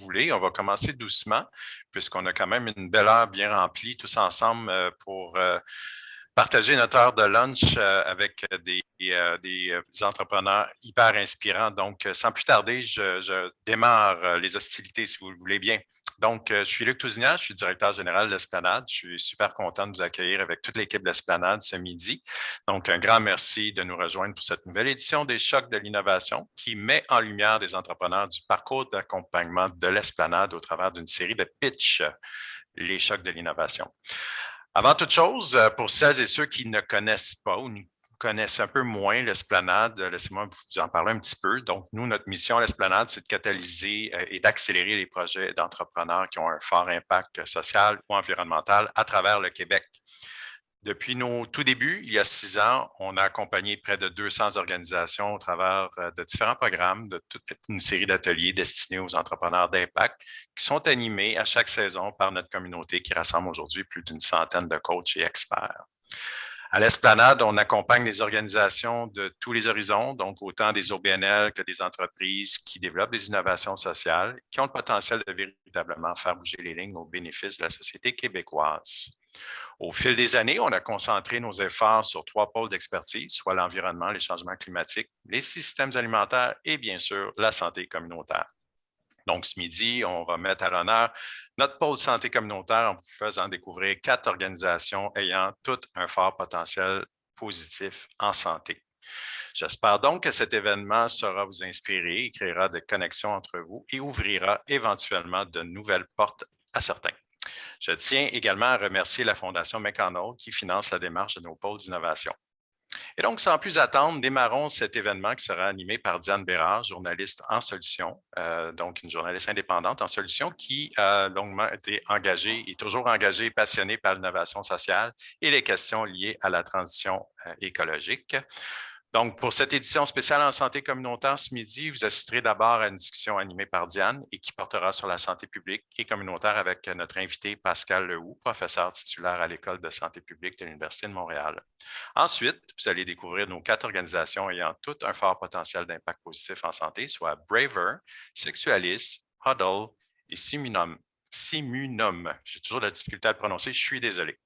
voulez. On va commencer doucement, puisqu'on a quand même une belle heure bien remplie tous ensemble pour partager notre heure de lunch avec des entrepreneurs hyper inspirants. Donc, sans plus tarder, je démarre les hostilités, si vous le voulez bien. Donc, je suis Luc Tousignan, je suis directeur général de l'Esplanade. Je suis super content de vous accueillir avec toute l'équipe de l'Esplanade ce midi. Donc, un grand merci de nous rejoindre pour cette nouvelle édition des Chocs de l'innovation qui met en lumière des entrepreneurs du parcours d'accompagnement de l'Esplanade au travers d'une série de pitch, les Chocs de l'innovation. Avant toute chose, pour celles et ceux qui ne connaissent pas ou connaissent un peu moins l'Esplanade, laissez-moi vous en parler un petit peu. Donc, nous, notre mission à l'Esplanade, c'est de catalyser et d'accélérer les projets d'entrepreneurs qui ont un fort impact social ou environnemental à travers le Québec. Depuis nos tout débuts, il y a 6 ans, on a accompagné près de 200 organisations au travers de différents programmes, de toute une série d'ateliers destinés aux entrepreneurs d'impact qui sont animés à chaque saison par notre communauté qui rassemble aujourd'hui plus d'une centaine de coachs et experts. À l'Esplanade, on accompagne les organisations de tous les horizons, donc autant des OBNL que des entreprises qui développent des innovations sociales, qui ont le potentiel de véritablement faire bouger les lignes au bénéfice de la société québécoise. Au fil des années, on a concentré nos efforts sur 3 pôles d'expertise, soit l'environnement, les changements climatiques, les systèmes alimentaires et bien sûr la santé communautaire. Donc, ce midi, on va mettre à l'honneur notre pôle santé communautaire en vous faisant découvrir 4 organisations ayant toutes un fort potentiel positif en santé. J'espère donc que cet événement saura vous inspirer, créera des connexions entre vous et ouvrira éventuellement de nouvelles portes à certains. Je tiens également à remercier la Fondation McConnell qui finance la démarche de nos pôles d'innovation. Et donc, sans plus attendre, démarrons cet événement qui sera animé par Diane Bérard, journaliste en solutions, donc une journaliste indépendante en solutions qui a longuement été engagée et toujours engagée et passionnée par l'innovation sociale et les questions liées à la transition écologique. Donc, pour cette édition spéciale en santé communautaire ce midi, vous assisterez d'abord à une discussion animée par Diane et qui portera sur la santé publique et communautaire avec notre invité Pascal Lehoux, professeur titulaire à l'École de santé publique de l'Université de Montréal. Ensuite, vous allez découvrir nos 4 organisations ayant toutes un fort potentiel d'impact positif en santé, soit Braver, Sexualis, Huddle et Simunum. J'ai toujours de la difficulté à le prononcer, je suis désolé.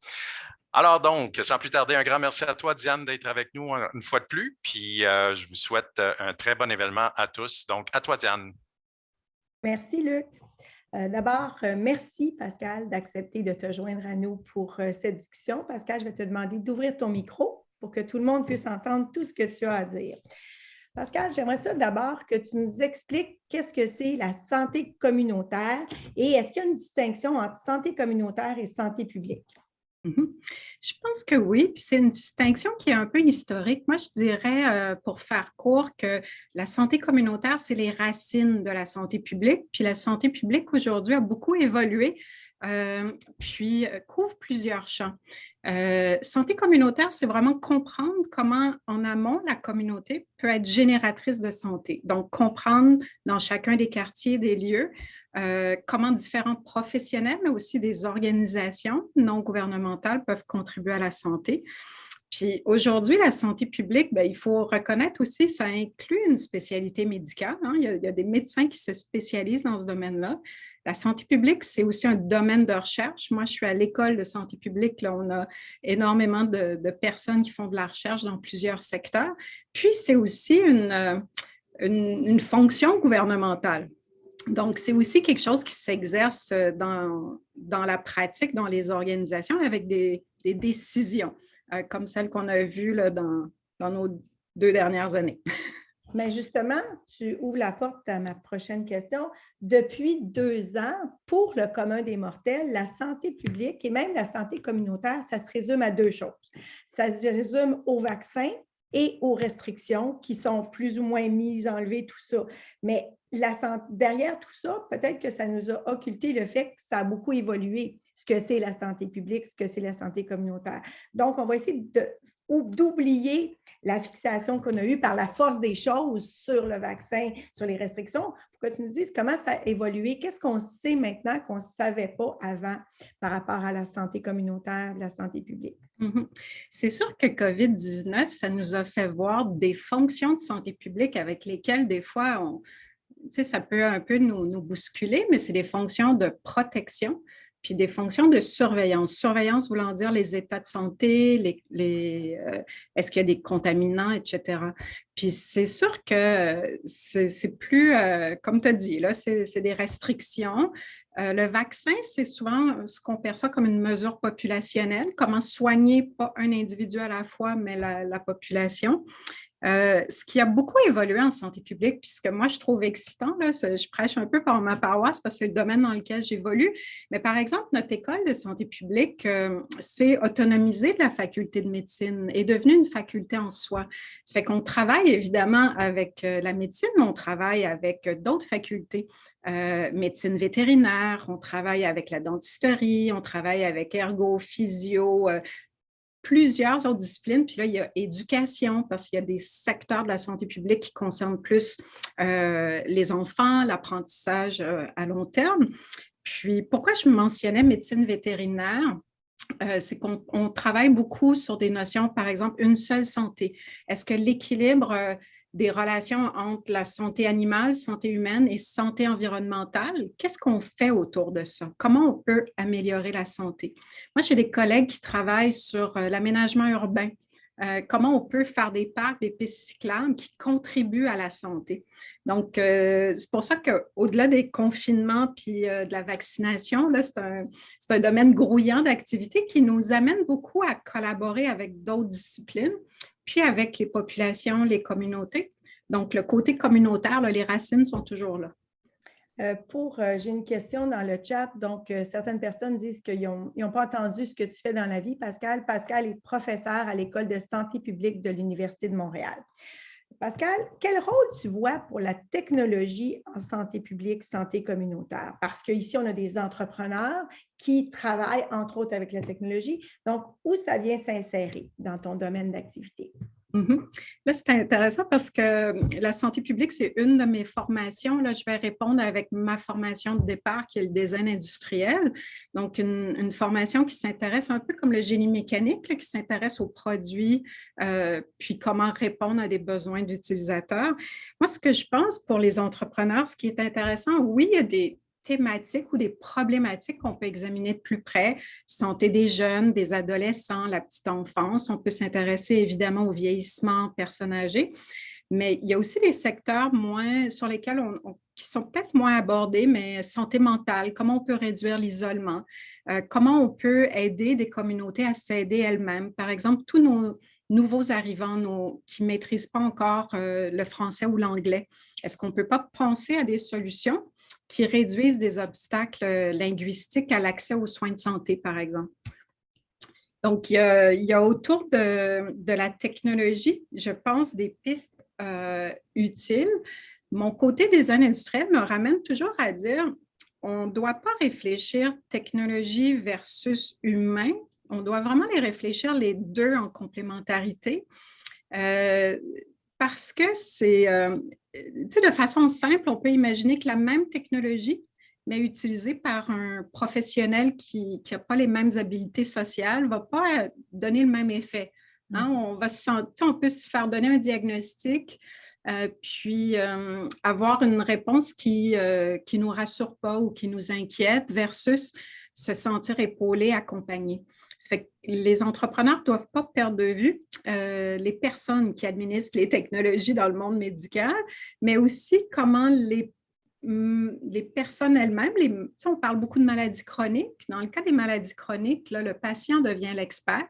Alors donc, sans plus tarder, un grand merci à toi, Diane, d'être avec nous une fois de plus. Puis, je vous souhaite un très bon événement à tous. Donc, à toi, Diane. Merci, Luc. D'abord, merci, Pascal, d'accepter de te joindre à nous pour cette discussion. Pascal, je vais te demander d'ouvrir ton micro pour que tout le monde puisse entendre tout ce que tu as à dire. Pascal, j'aimerais ça d'abord que tu nous expliques qu'est-ce que c'est la santé communautaire et est-ce qu'il y a une distinction entre santé communautaire et santé publique? Je pense que oui, puis c'est une distinction qui est un peu historique. Moi, je dirais, pour faire court, que la santé communautaire, c'est les racines de la santé publique, puis la santé publique aujourd'hui a beaucoup évolué, puis couvre plusieurs champs. Santé communautaire, c'est vraiment comprendre comment, en amont, la communauté peut être génératrice de santé. Donc, comprendre dans chacun des quartiers, des lieux, comment différents professionnels, mais aussi des organisations non gouvernementales peuvent contribuer à la santé. Puis aujourd'hui, la santé publique, bien, il faut reconnaître aussi, ça inclut une spécialité médicale. Hein. Il y a des médecins qui se spécialisent dans ce domaine-là. La santé publique, c'est aussi un domaine de recherche. Moi, je suis à l'école de santé publique. Là, on a énormément de personnes qui font de la recherche dans plusieurs secteurs. Puis, c'est aussi une fonction gouvernementale. Donc, c'est aussi quelque chose qui s'exerce dans la pratique, dans les organisations, avec des décisions, comme celles qu'on a vues là, dans nos 2 dernières années. Mais justement, tu ouvres la porte à ma prochaine question. Depuis 2 ans, pour le commun des mortels, la santé publique et même la santé communautaire, ça se résume à 2 choses. Ça se résume aux vaccins et aux restrictions qui sont plus ou moins mises, enlevées, tout ça. Mais derrière tout ça, peut-être que ça nous a occulté le fait que ça a beaucoup évolué, ce que c'est la santé publique, ce que c'est la santé communautaire. Donc, on va essayer d'oublier la fixation qu'on a eue par la force des choses sur le vaccin, sur les restrictions, pour que tu nous dises comment ça a évolué, qu'est-ce qu'on sait maintenant qu'on ne savait pas avant par rapport à la santé communautaire, la santé publique. C'est sûr que COVID-19, ça nous a fait voir des fonctions de santé publique avec lesquelles, des fois, ça peut un peu nous bousculer, mais c'est des fonctions de protection, puis des fonctions de surveillance. Surveillance voulant dire les états de santé, est-ce qu'il y a des contaminants, etc. Puis c'est sûr que c'est plus, comme tu as dit, là, c'est des restrictions. Le vaccin, c'est souvent ce qu'on perçoit comme une mesure populationnelle, comment soigner pas un individu à la fois, mais la population. Ce qui a beaucoup évolué en santé publique, puis ce que moi je trouve excitant, là, je prêche un peu par ma paroisse parce que c'est le domaine dans lequel j'évolue, mais par exemple, notre école de santé publique s'est autonomisée de la faculté de médecine, est devenue une faculté en soi. Ça fait qu'on travaille évidemment avec la médecine, mais on travaille avec d'autres facultés. Médecine vétérinaire, on travaille avec la dentisterie, on travaille avec ergo, physio, plusieurs autres disciplines. Puis là, il y a éducation, parce qu'il y a des secteurs de la santé publique qui concernent plus les enfants, l'apprentissage à long terme. Puis, pourquoi je mentionnais médecine vétérinaire? C'est qu'on travaille beaucoup sur des notions, par exemple, une seule santé. Est-ce que l'équilibre des relations entre la santé animale, santé humaine et santé environnementale, qu'est-ce qu'on fait autour de ça? Comment on peut améliorer la santé? Moi, j'ai des collègues qui travaillent sur l'aménagement urbain. Comment on peut faire des parcs, des pistes cyclables qui contribuent à la santé. Donc, c'est pour ça qu'au-delà des confinements puis de la vaccination, là, c'est un domaine grouillant d'activités qui nous amène beaucoup à collaborer avec d'autres disciplines, puis avec les populations, les communautés. Donc, le côté communautaire, là, les racines sont toujours là. J'ai une question dans le chat. Donc, certaines personnes disent qu'ils n'ont pas entendu ce que tu fais dans la vie, Pascal. Pascal est professeur à l'École de santé publique de l'Université de Montréal. Pascal, quel rôle tu vois pour la technologie en santé publique, santé communautaire? Parce qu'ici, on a des entrepreneurs qui travaillent, entre autres, avec la technologie. Donc, où ça vient s'insérer dans ton domaine d'activité? Là, c'est intéressant parce que la santé publique, c'est une de mes formations. Là, je vais répondre avec ma formation de départ qui est le design industriel. Donc, une formation qui s'intéresse un peu comme le génie mécanique, là, qui s'intéresse aux produits, puis comment répondre à des besoins d'utilisateurs. Moi, ce que je pense pour les entrepreneurs, ce qui est intéressant, oui, il y a des thématiques ou des problématiques qu'on peut examiner de plus près, santé des jeunes, des adolescents, la petite enfance. On peut s'intéresser évidemment au vieillissement, personnes âgées, mais il y a aussi des secteurs sur lesquels qui sont peut-être moins abordés, mais santé mentale, comment on peut réduire l'isolement, comment on peut aider des communautés à s'aider elles-mêmes. Par exemple, tous nos nouveaux arrivants qui ne maîtrisent pas encore le français ou l'anglais, est-ce qu'on ne peut pas penser à des solutions qui réduisent des obstacles linguistiques à l'accès aux soins de santé, par exemple? Donc, il y a autour de la technologie, je pense, des pistes utiles. Mon côté design industriel me ramène toujours à dire on ne doit pas réfléchir technologie versus humain. On doit vraiment les réfléchir les deux en complémentarité. Parce que de façon simple, on peut imaginer que la même technologie, mais utilisée par un professionnel qui n'a pas les mêmes habiletés sociales, ne va pas donner le même effet. Hein? On peut se faire donner un diagnostic, puis avoir une réponse qui ne nous rassure pas ou qui nous inquiète versus se sentir épaulé, accompagné. Ça fait que les entrepreneurs ne doivent pas perdre de vue les personnes qui administrent les technologies dans le monde médical, mais aussi comment les personnes elles-mêmes, on parle beaucoup de maladies chroniques. Dans le cas des maladies chroniques, là, le patient devient l'expert.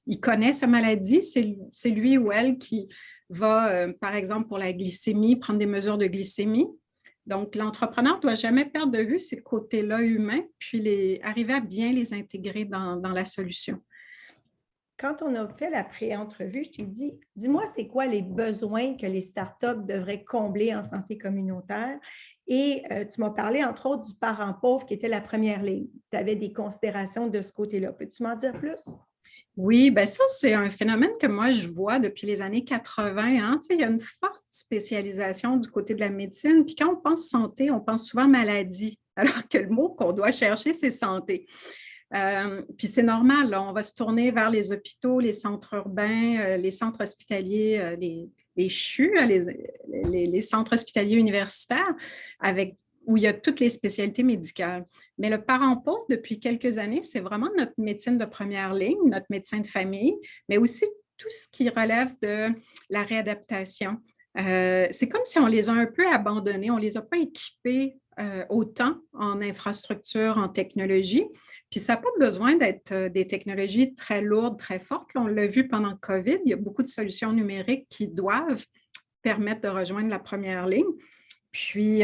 Il connaît sa maladie, c'est lui ou elle qui va, par exemple, pour la glycémie, prendre des mesures de glycémie. Donc, l'entrepreneur ne doit jamais perdre de vue ces côtés-là humains, puis arriver à bien les intégrer dans la solution. Quand on a fait la pré-entrevue, je t'ai dit, dis-moi, c'est quoi les besoins que les startups devraient combler en santé communautaire? Et tu m'as parlé, entre autres, du parent pauvre qui était la première ligne. Tu avais des considérations de ce côté-là. Peux-tu m'en dire plus? Oui, bien ça, c'est un phénomène que moi, je vois depuis les années 80. Hein. Il y a une forte spécialisation du côté de la médecine. Puis quand on pense santé, on pense souvent maladie, alors que le mot qu'on doit chercher, c'est santé. Puis c'est normal, là, on va se tourner vers les hôpitaux, les centres urbains, les centres hospitaliers, les CHU, les centres hospitaliers universitaires, où il y a toutes les spécialités médicales. Mais le parent pauvre, depuis quelques années, c'est vraiment notre médecine de première ligne, notre médecin de famille, mais aussi tout ce qui relève de la réadaptation. C'est comme si on les a un peu abandonnés, on ne les a pas équipés autant en infrastructure, en technologie. Puis ça n'a pas besoin d'être des technologies très lourdes, très fortes. Là, on l'a vu pendant le COVID, il y a beaucoup de solutions numériques qui doivent permettre de rejoindre la première ligne. Puis,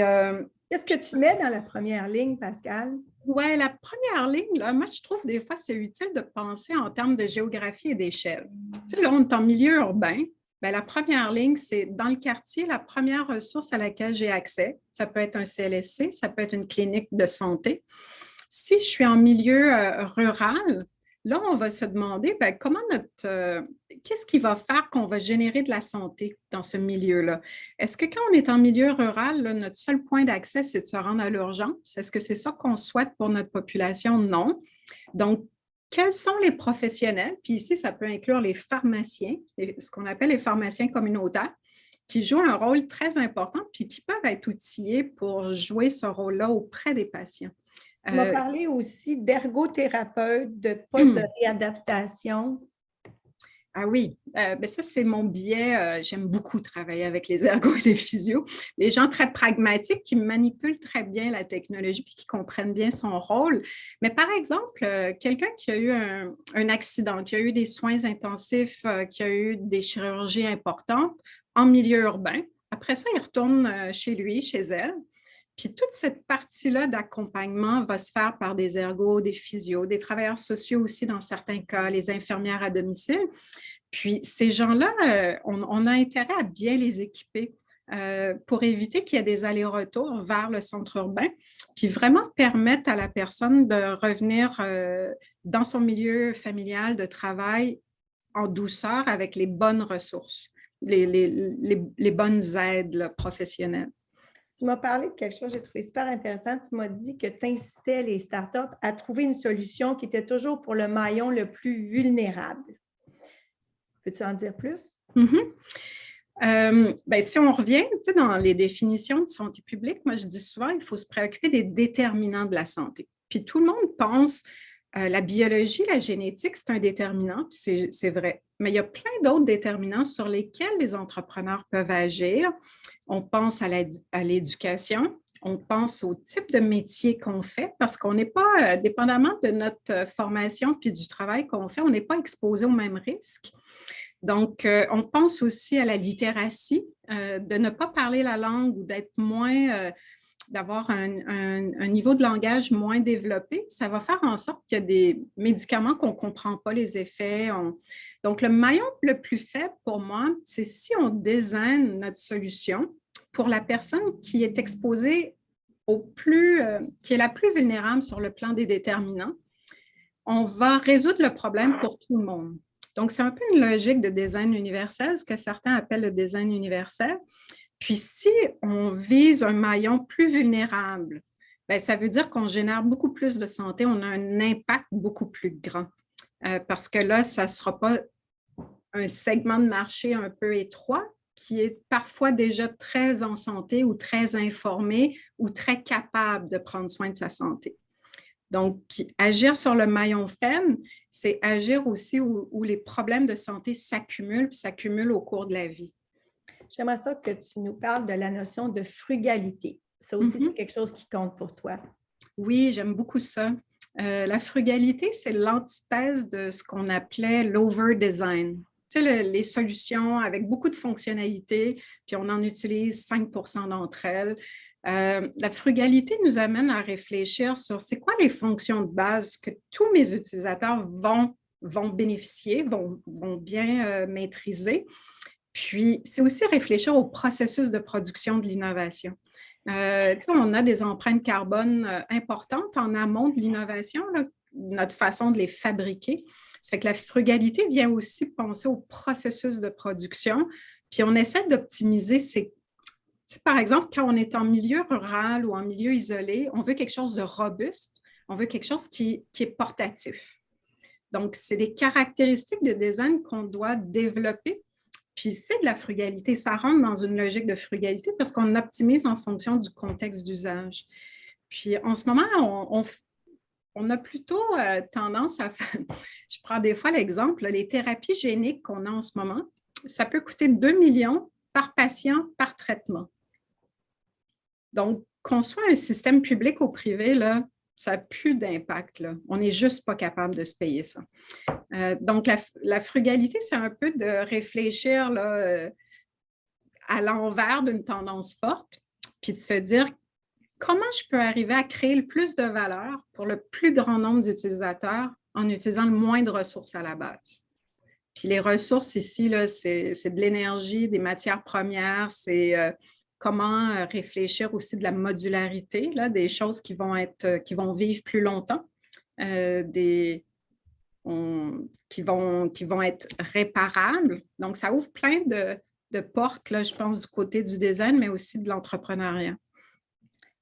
qu'est-ce que tu mets dans la première ligne, Pascal? Oui, la première ligne, là, moi, je trouve des fois, c'est utile de penser en termes de géographie et d'échelle. Tu sais, là, on est en milieu urbain. Bien, la première ligne, c'est dans le quartier, la première ressource à laquelle j'ai accès. Ça peut être un CLSC, ça peut être une clinique de santé. Si je suis en milieu rural, là, on va se demander bien, qu'est-ce qui va faire qu'on va générer de la santé dans ce milieu-là? Est-ce que quand on est en milieu rural, là, notre seul point d'accès, c'est de se rendre à l'urgence? Est-ce que c'est ça qu'on souhaite pour notre population? Non. Donc, quels sont les professionnels? Puis ici, ça peut inclure les pharmaciens, ce qu'on appelle les pharmaciens communautaires, qui jouent un rôle très important puis qui peuvent être outillés pour jouer ce rôle-là auprès des patients. On va parler aussi d'ergothérapeute, de poste de réadaptation. Ah oui, ben ça, c'est mon biais. J'aime beaucoup travailler avec les ergos et les physios. Des gens très pragmatiques qui manipulent très bien la technologie puis qui comprennent bien son rôle. Mais par exemple, quelqu'un qui a eu un accident, qui a eu des soins intensifs, qui a eu des chirurgies importantes en milieu urbain, après ça, il retourne chez lui, chez elle. Puis toute cette partie-là d'accompagnement va se faire par des ergos, des physios, des travailleurs sociaux aussi dans certains cas, les infirmières à domicile. Puis ces gens-là, on a intérêt à bien les équiper pour éviter qu'il y ait des allers-retours vers le centre urbain, puis vraiment permettre à la personne de revenir dans son milieu familial de travail en douceur avec les bonnes ressources, les bonnes aides là, professionnelles. Tu m'as parlé de quelque chose que j'ai trouvé super intéressant. Tu m'as dit que tu incitais les startups à trouver une solution qui était toujours pour le maillon le plus vulnérable. Peux-tu en dire plus? Ben, si on revient dans les définitions de santé publique, moi je dis souvent qu'il faut se préoccuper des déterminants de la santé. Puis tout le monde pense la biologie, la génétique, c'est un déterminant, puis c'est vrai. Mais il y a plein d'autres déterminants sur lesquels les entrepreneurs peuvent agir. On pense à l'éducation, on pense au type de métier qu'on fait, parce qu'on n'est pas, dépendamment de notre formation puis du travail qu'on fait, on n'est pas exposé aux mêmes risques. Donc, on pense aussi à la littératie, de ne pas parler la langue ou d'être moins... d'avoir un niveau de langage moins développé, ça va faire en sorte qu'il y a des médicaments qu'on ne comprend pas les effets. Donc, le maillon le plus faible pour moi, c'est si on désigne notre solution pour la personne qui est exposée qui est la plus vulnérable sur le plan des déterminants, on va résoudre le problème pour tout le monde. Donc, c'est un peu une logique de design universel, ce que certains appellent le design universel. Puis, si on vise un maillon plus vulnérable, bien, ça veut dire qu'on génère beaucoup plus de santé, on a un impact beaucoup plus grand. Parce que là, ça ne sera pas un segment de marché un peu étroit qui est parfois déjà très en santé ou très informé ou très capable de prendre soin de sa santé. Donc, agir sur le maillon faible, c'est agir aussi où les problèmes de santé s'accumulent puis s'accumulent au cours de la vie. J'aimerais ça que tu nous parles de la notion de frugalité. Ça aussi, c'est quelque chose qui compte pour toi. Oui, j'aime beaucoup ça. La frugalité, c'est l'antithèse de ce qu'on appelait l'over-design. Tu sais, les solutions avec beaucoup de fonctionnalités, puis on en utilise 5% d'entre elles. La frugalité nous amène à réfléchir sur c'est quoi les fonctions de base que tous mes utilisateurs vont bénéficier, vont bien maîtriser. Puis, c'est aussi réfléchir au processus de production de l'innovation. On a des empreintes carbone importantes en amont de l'innovation, notre façon de les fabriquer. Ça fait que la frugalité vient aussi penser au processus de production, puis on essaie d'optimiser par exemple, quand on est en milieu rural ou en milieu isolé, on veut quelque chose de robuste, On veut quelque chose qui est portatif. Donc, c'est des caractéristiques de design qu'on doit développer. Puis, c'est de la frugalité. Ça rentre dans une logique de frugalité parce qu'on optimise en fonction du contexte d'usage. Puis, en ce moment, on a plutôt tendance à faire, je prends des fois l'exemple, les thérapies géniques qu'on a en ce moment, ça peut coûter 2 millions par patient par traitement. Donc, qu'on soit un système public ou privé, là, ça n'a plus d'impact, là. On n'est juste pas capable de se payer ça. Donc, la frugalité, c'est un peu de réfléchir là, à l'envers d'une tendance forte, puis de se dire comment je peux arriver à créer le plus de valeur pour le plus grand nombre d'utilisateurs en utilisant le moins de ressources à la base. Puis les ressources ici, là, c'est de l'énergie, des matières premières, c'est comment réfléchir aussi de la modularité, là, des choses qui vont vivre plus longtemps, qui vont être réparables. Donc, ça ouvre plein de portes, là, je pense, du côté du design, mais aussi de l'entrepreneuriat.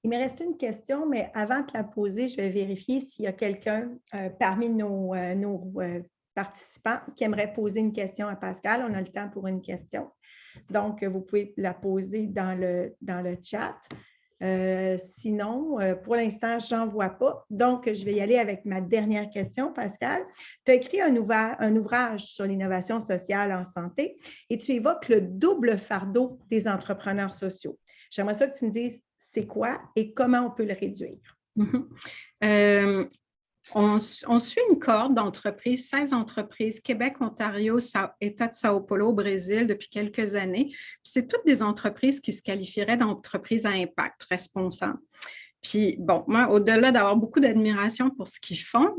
Il me reste une question, mais avant de la poser, je vais vérifier s'il y a quelqu'un parmi nos participants qui aimerait poser une question à Pascal. On a le temps pour une question. Donc, vous pouvez la poser dans le chat. Sinon, pour l'instant, je n'en vois pas. Donc, je vais y aller avec ma dernière question, Pascal. Tu as écrit un ouvrage sur l'innovation sociale en santé et tu évoques le double fardeau des entrepreneurs sociaux. J'aimerais ça que tu me dises c'est quoi et comment on peut le réduire. On suit une cohorte d'entreprises, 16 entreprises, Québec, Ontario, État de Sao Paulo au Brésil depuis quelques années. C'est toutes des entreprises qui se qualifieraient d'entreprises à impact responsable. Puis, bon, moi, au-delà d'avoir beaucoup d'admiration pour ce qu'ils font,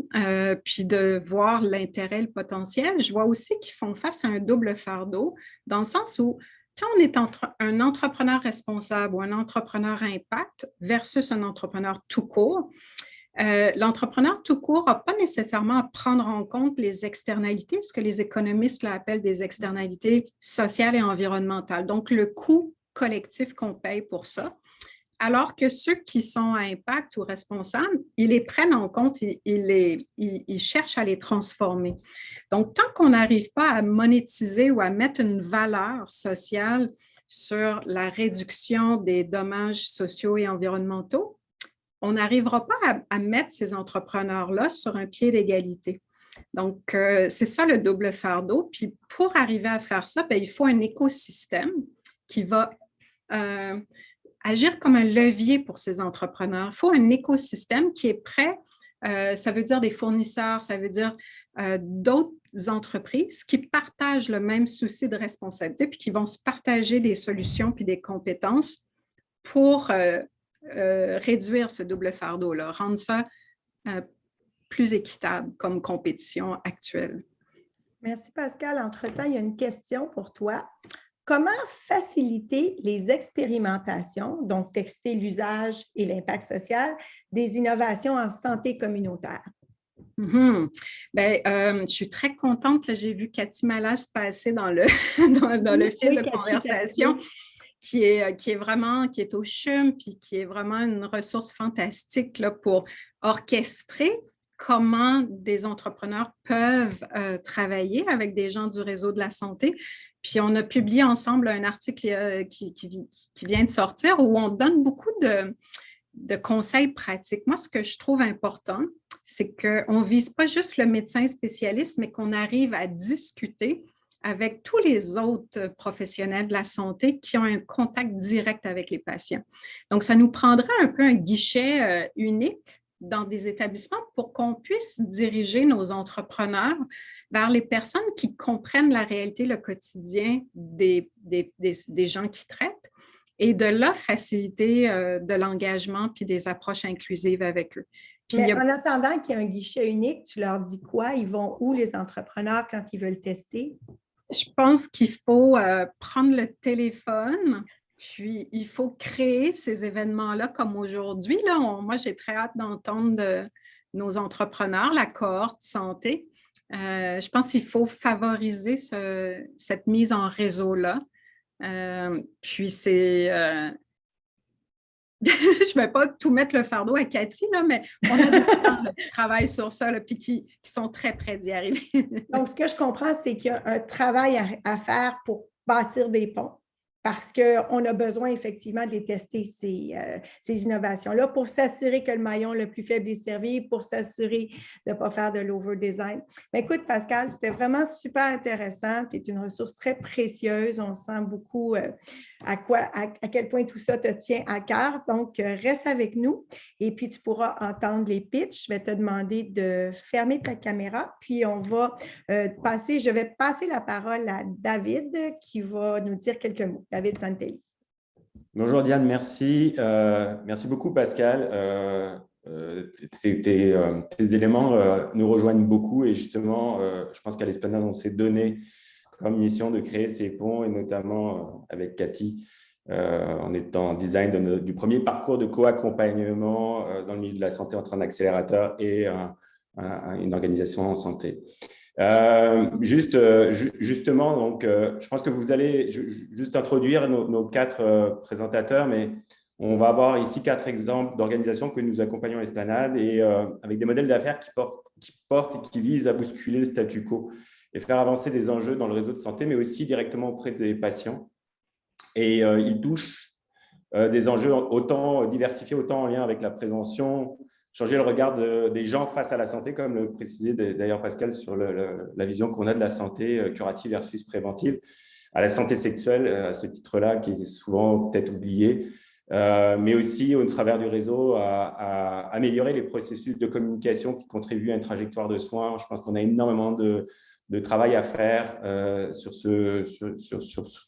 puis de voir l'intérêt, le potentiel, je vois aussi qu'ils font face à un double fardeau, dans le sens où quand on est un entrepreneur responsable ou un entrepreneur à impact versus un entrepreneur tout court, l'entrepreneur tout court n'a pas nécessairement à prendre en compte les externalités, ce que les économistes appellent des externalités sociales et environnementales. Donc, le coût collectif qu'on paye pour ça. Alors que ceux qui sont à impact ou responsables, ils les prennent en compte, ils cherchent à les transformer. Donc, tant qu'on n'arrive pas à monétiser ou à mettre une valeur sociale sur la réduction des dommages sociaux et environnementaux, on n'arrivera pas à mettre ces entrepreneurs-là sur un pied d'égalité. Donc, c'est ça le double fardeau. Puis, pour arriver à faire ça, bien, il faut un écosystème qui va agir comme un levier pour ces entrepreneurs. Il faut un écosystème qui est prêt, ça veut dire des fournisseurs, ça veut dire d'autres entreprises qui partagent le même souci de responsabilité puis qui vont se partager des solutions puis des compétences pour réduire ce double fardeau-là, rendre ça plus équitable comme compétition actuelle. Merci Pascal. Entre-temps, il y a une question pour toi. Comment faciliter les expérimentations, donc tester l'usage et l'impact social des innovations en santé communautaire? Bien, je suis très contente. Là, j'ai vu Cathy Malas passer dans le, dans le fil de conversation. Qui est au CHUM, puis qui est vraiment une ressource fantastique là, pour orchestrer comment des entrepreneurs peuvent travailler avec des gens du réseau de la santé. Puis on a publié ensemble un article qui vient de sortir où on donne beaucoup de conseils pratiques. Moi, ce que je trouve important, c'est qu'on ne vise pas juste le médecin spécialiste, mais qu'on arrive à discuter avec tous les autres professionnels de la santé qui ont un contact direct avec les patients. Donc, ça nous prendrait un peu un guichet unique dans des établissements pour qu'on puisse diriger nos entrepreneurs vers les personnes qui comprennent la réalité, le quotidien des gens qui traitent et de là faciliter de l'engagement puis des approches inclusives avec eux. Puis mais en attendant qu'il y ait un guichet unique, tu leur dis quoi? Ils vont où les entrepreneurs quand ils veulent tester? Je pense qu'il faut prendre le téléphone, puis il faut créer ces événements-là comme aujourd'hui. Moi, j'ai très hâte d'entendre nos entrepreneurs, la cohorte santé. Je pense qu'il faut favoriser cette mise en réseau-là. Puis c'est je ne vais pas tout mettre le fardeau à Cathy, là, mais on a des gens qui travaillent sur ça, là, puis qui sont très près d'y arriver. Donc, ce que je comprends, c'est qu'il y a un travail à faire pour bâtir des ponts, parce qu'on a besoin effectivement de les tester, ces innovations-là, pour s'assurer que le maillon le plus faible est servi, pour s'assurer de ne pas faire de l'over-design. Mais écoute, Pascal, c'était vraiment super intéressant. Tu es une ressource très précieuse. On sent beaucoup à quel point tout ça te tient à cœur. Donc, reste avec nous et puis tu pourras entendre les pitchs. Je vais te demander de fermer ta caméra, puis on va je vais passer la parole à David qui va nous dire quelques mots. David Santelli. Bonjour Diane, merci. Merci beaucoup Pascal. Tes éléments nous rejoignent beaucoup et justement, je pense qu'à l'Esplanade, on s'est donné comme mission de créer ces ponts et notamment avec Cathy, on est en design du premier parcours de co-accompagnement dans le milieu de la santé entre un accélérateur et une organisation en santé. Justement, donc, je pense que vous allez juste introduire nos 4 présentateurs, mais on va avoir ici 4 exemples d'organisations que nous accompagnons à l'Esplanade et avec des modèles d'affaires qui portent et qui visent à bousculer le statu quo et faire avancer des enjeux dans le réseau de santé, mais aussi directement auprès des patients. Et ils touchent des enjeux autant diversifiés, autant en lien avec la prévention, changer le regard des gens face à la santé, comme le précisait d'ailleurs Pascal sur la vision qu'on a de la santé curative versus préventive, à la santé sexuelle, à ce titre-là, qui est souvent peut-être oublié, mais aussi au travers du réseau à améliorer les processus de communication qui contribuent à une trajectoire de soins. Je pense qu'on a énormément de travail à faire sur ce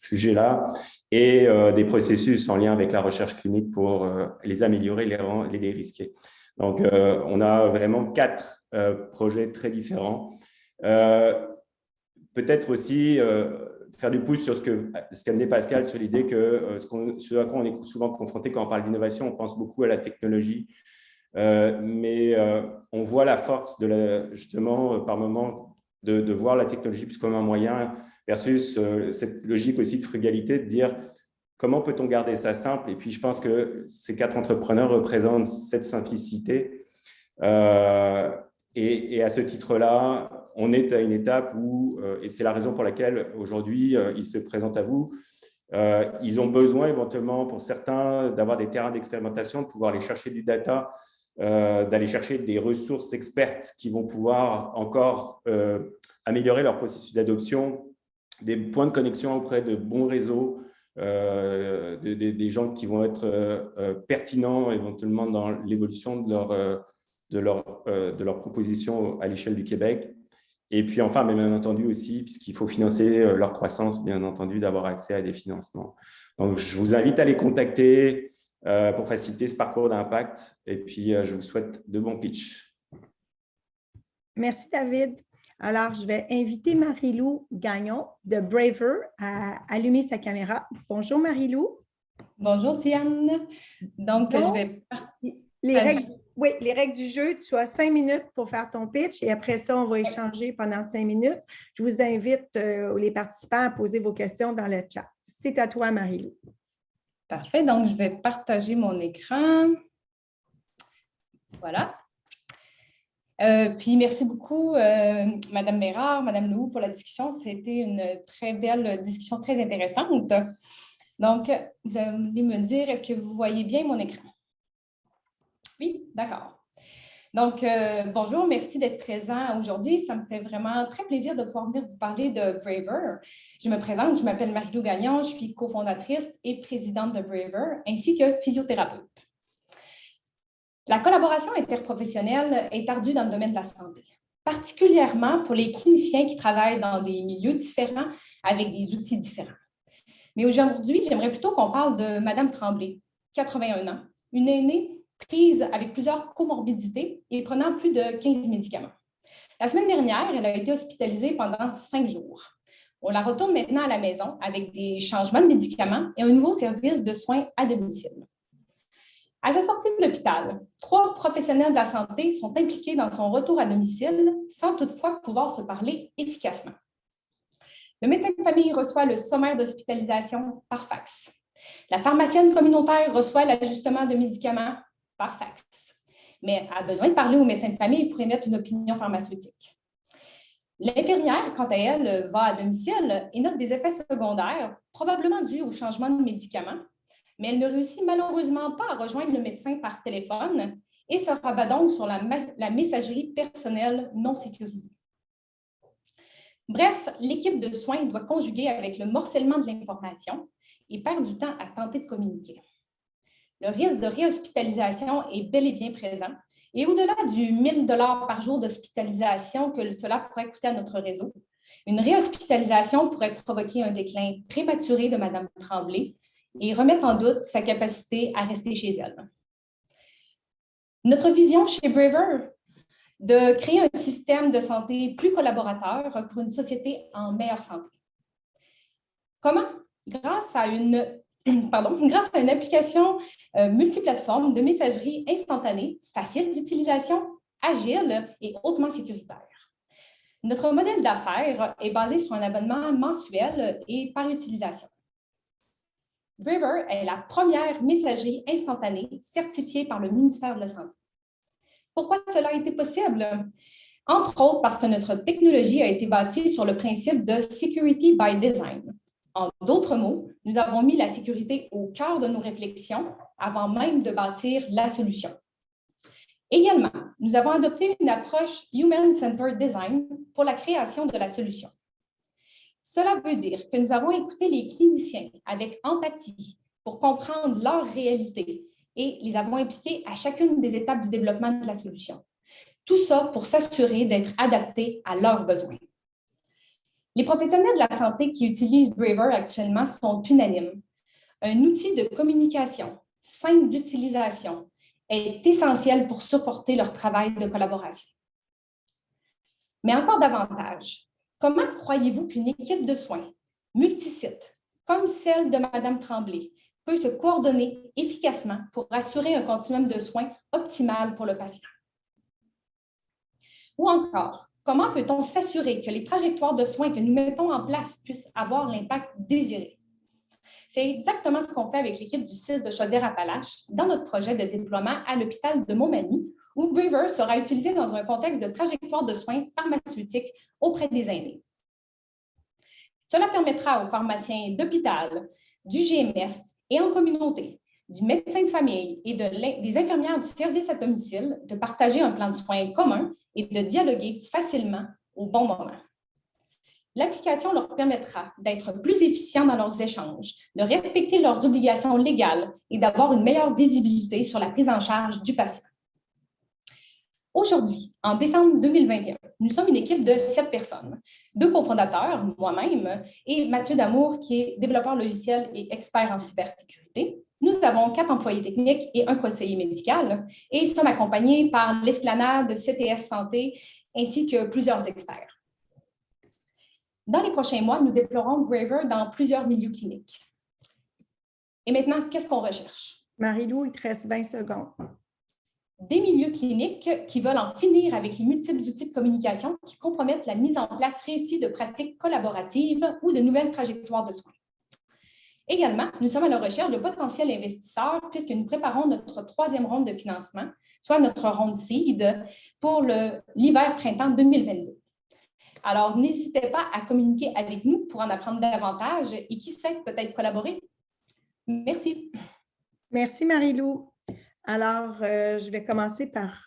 sujet-là et des processus en lien avec la recherche clinique pour les améliorer, les dérisquer. Donc, on a vraiment 4 projets très différents. Peut-être aussi faire du pouce sur ce qu'amenait Pascal sur l'idée que ce à quoi on est souvent confronté quand on parle d'innovation, on pense beaucoup à la technologie, mais on voit la force justement par moment de voir la technologie plus comme un moyen versus cette logique aussi de frugalité, de dire comment peut-on garder ça simple. Et puis, je pense que ces 4 entrepreneurs représentent cette simplicité. Et à ce titre-là, on est à une étape où, et c'est la raison pour laquelle aujourd'hui, ils se présentent à vous, ils ont besoin éventuellement, pour certains, d'avoir des terrains d'expérimentation, de pouvoir aller chercher du data, d'aller chercher des ressources expertes qui vont pouvoir encore améliorer leur processus d'adoption, des points de connexion auprès de bons réseaux, des gens qui vont être pertinents éventuellement dans l'évolution de leur proposition à l'échelle du Québec. Et puis enfin, mais bien entendu aussi, puisqu'il faut financer leur croissance, bien entendu, d'avoir accès à des financements. Donc, je vous invite à les contacter pour faciliter ce parcours d'impact. Et puis, je vous souhaite de bons pitchs. Merci, David. Alors, je vais inviter Marie-Lou Gagnon de Braver à allumer sa caméra. Bonjour, Marie-Lou. Bonjour, Diane. Donc, je vais partir. Les règles du jeu, tu as 5 minutes pour faire ton pitch et après ça, on va échanger pendant 5 minutes. Je vous invite, les participants, à poser vos questions dans le chat. C'est à toi, Marie-Lou. Parfait. Donc, je vais partager mon écran. Voilà. Puis, merci beaucoup, Madame Bérard, Madame Lou, pour la discussion. C'était une très belle discussion, très intéressante. Donc, vous allez me dire, est-ce que vous voyez bien mon écran? Oui, d'accord. Donc, bonjour, merci d'être présent aujourd'hui. Ça me fait vraiment très plaisir de pouvoir venir vous parler de Braver. Je me présente, je m'appelle Marie-Lou Gagnon, je suis cofondatrice et présidente de Braver, ainsi que physiothérapeute. La collaboration interprofessionnelle est ardue dans le domaine de la santé, particulièrement pour les cliniciens qui travaillent dans des milieux différents avec des outils différents. Mais aujourd'hui, j'aimerais plutôt qu'on parle de Mme Tremblay, 81 ans, une aînée prise avec plusieurs comorbidités et prenant plus de 15 médicaments. La semaine dernière, elle a été hospitalisée pendant 5 jours. On la retourne maintenant à la maison avec des changements de médicaments et un nouveau service de soins à domicile. À sa sortie de l'hôpital, 3 professionnels de la santé sont impliqués dans son retour à domicile sans toutefois pouvoir se parler efficacement. Le médecin de famille reçoit le sommaire d'hospitalisation par fax. La pharmacienne communautaire reçoit l'ajustement de médicaments par fax, mais a besoin de parler au médecin de famille pour émettre une opinion pharmaceutique. L'infirmière, quant à elle, va à domicile et note des effets secondaires, probablement dus au changement de médicaments, mais elle ne réussit malheureusement pas à rejoindre le médecin par téléphone et se rabat donc sur la messagerie personnelle non sécurisée. Bref, l'équipe de soins doit conjuguer avec le morcellement de l'information et perd du temps à tenter de communiquer. Le risque de réhospitalisation est bel et bien présent. Et au-delà du 1 000 $ par jour d'hospitalisation que cela pourrait coûter à notre réseau, une réhospitalisation pourrait provoquer un déclin prématuré de Mme Tremblay et remettre en doute sa capacité à rester chez elle. Notre vision chez Braver, de créer un système de santé plus collaborateur pour une société en meilleure santé. Comment? Grâce à une application multiplateforme de messagerie instantanée, facile d'utilisation, agile et hautement sécuritaire. Notre modèle d'affaires est basé sur un abonnement mensuel et par utilisation. Braver est la première messagerie instantanée certifiée par le ministère de la Santé. Pourquoi cela a été possible? Entre autres parce que notre technologie a été bâtie sur le principe de Security by Design. En d'autres mots, nous avons mis la sécurité au cœur de nos réflexions avant même de bâtir la solution. Également, nous avons adopté une approche Human-Centered Design pour la création de la solution. Cela veut dire que nous avons écouté les cliniciens avec empathie pour comprendre leur réalité et les avons impliqués à chacune des étapes du développement de la solution. Tout ça pour s'assurer d'être adaptés à leurs besoins. Les professionnels de la santé qui utilisent Braver actuellement sont unanimes. Un outil de communication simple d'utilisation est essentiel pour supporter leur travail de collaboration. Mais encore davantage, comment croyez-vous qu'une équipe de soins multisite, comme celle de Mme Tremblay, peut se coordonner efficacement pour assurer un continuum de soins optimal pour le patient? Ou encore, comment peut-on s'assurer que les trajectoires de soins que nous mettons en place puissent avoir l'impact désiré? C'est exactement ce qu'on fait avec l'équipe du CIS de Chaudière-Appalaches dans notre projet de déploiement à l'hôpital de Montmagny, où Braver sera utilisé dans un contexte de trajectoire de soins pharmaceutiques auprès des aînés. Cela permettra aux pharmaciens d'hôpital, du GMF et en communauté, du médecin de famille et des infirmières du service à domicile de partager un plan de soins commun et de dialoguer facilement au bon moment. L'application leur permettra d'être plus efficients dans leurs échanges, de respecter leurs obligations légales et d'avoir une meilleure visibilité sur la prise en charge du patient. Aujourd'hui, en décembre 2021, nous sommes une équipe de 7 personnes, 2 cofondateurs, moi-même, et Mathieu Damour, qui est développeur logiciel et expert en cybersécurité. Nous avons 4 employés techniques et un conseiller médical, et sommes accompagnés par l'Esplanade CTS Santé, ainsi que plusieurs experts. Dans les prochains mois, nous déploierons Braver dans plusieurs milieux cliniques. Et maintenant, qu'est-ce qu'on recherche? Marie-Lou, il te reste 20 secondes. Des milieux cliniques qui veulent en finir avec les multiples outils de communication qui compromettent la mise en place réussie de pratiques collaboratives ou de nouvelles trajectoires de soins. Également, nous sommes à la recherche de potentiels investisseurs puisque nous préparons notre 3e ronde de financement, soit notre ronde seed, pour l'hiver-printemps 2022. Alors, n'hésitez pas à communiquer avec nous pour en apprendre davantage et qui sait, peut-être collaborer. Merci. Merci, Marie-Lou. Alors, je vais commencer par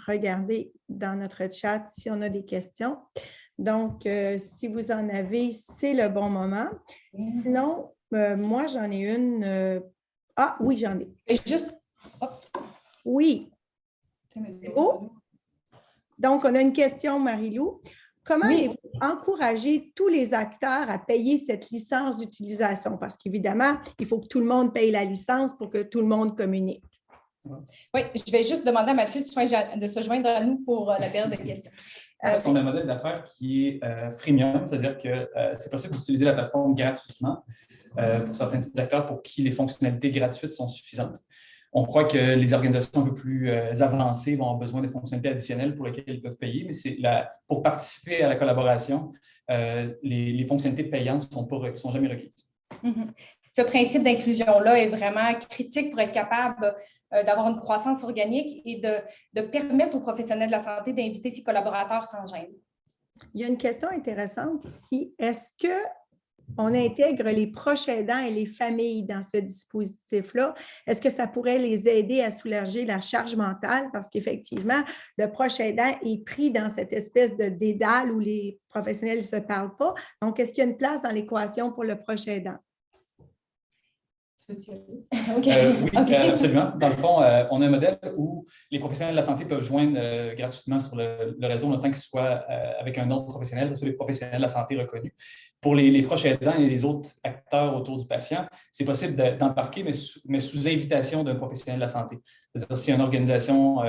regarder dans notre chat si on a des questions. Donc, si vous en avez, c'est le bon moment. Sinon, moi, j'en ai une. Ah, oui, j'en ai. Et juste... Oui. C'est beau? Donc, on a une question, Marie-Lou. Comment allez-vous encourager tous les acteurs à payer cette licence d'utilisation? Parce qu'évidemment, il faut que tout le monde paye la licence pour que tout le monde communique. Oui, je vais juste demander à Mathieu de se joindre à nous pour la période de questions. On a un modèle d'affaires qui est freemium, c'est-à-dire que c'est possible d'utiliser la plateforme gratuitement pour certains types d'acteurs pour qui les fonctionnalités gratuites sont suffisantes. On croit que les organisations un peu plus avancées vont avoir besoin de fonctionnalités additionnelles pour lesquelles ils peuvent payer, mais pour participer à la collaboration, les fonctionnalités payantes ne sont jamais requises. Mm-hmm. ce principe d'inclusion-là est vraiment critique pour être capable d'avoir une croissance organique et de permettre aux professionnels de la santé d'inviter ses collaborateurs sans gêne. Il y a une question intéressante ici. Est-ce qu'on intègre les proches aidants et les familles dans ce dispositif-là? Est-ce que ça pourrait les aider à soulager la charge mentale? Parce qu'effectivement, le proche aidant est pris dans cette espèce de dédale où les professionnels ne se parlent pas. Donc, est-ce qu'il y a une place dans l'équation pour le proche aidant? Oui, absolument. Dans le fond, on a un modèle où les professionnels de la santé peuvent joindre gratuitement sur le réseau, autant qu'ils soient avec un autre professionnel, que ce soit les professionnels de la santé reconnus. Pour les proches aidants et les autres acteurs autour du patient, c'est possible d'embarquer, mais sous invitation d'un professionnel de la santé. C'est-à-dire si une organisation,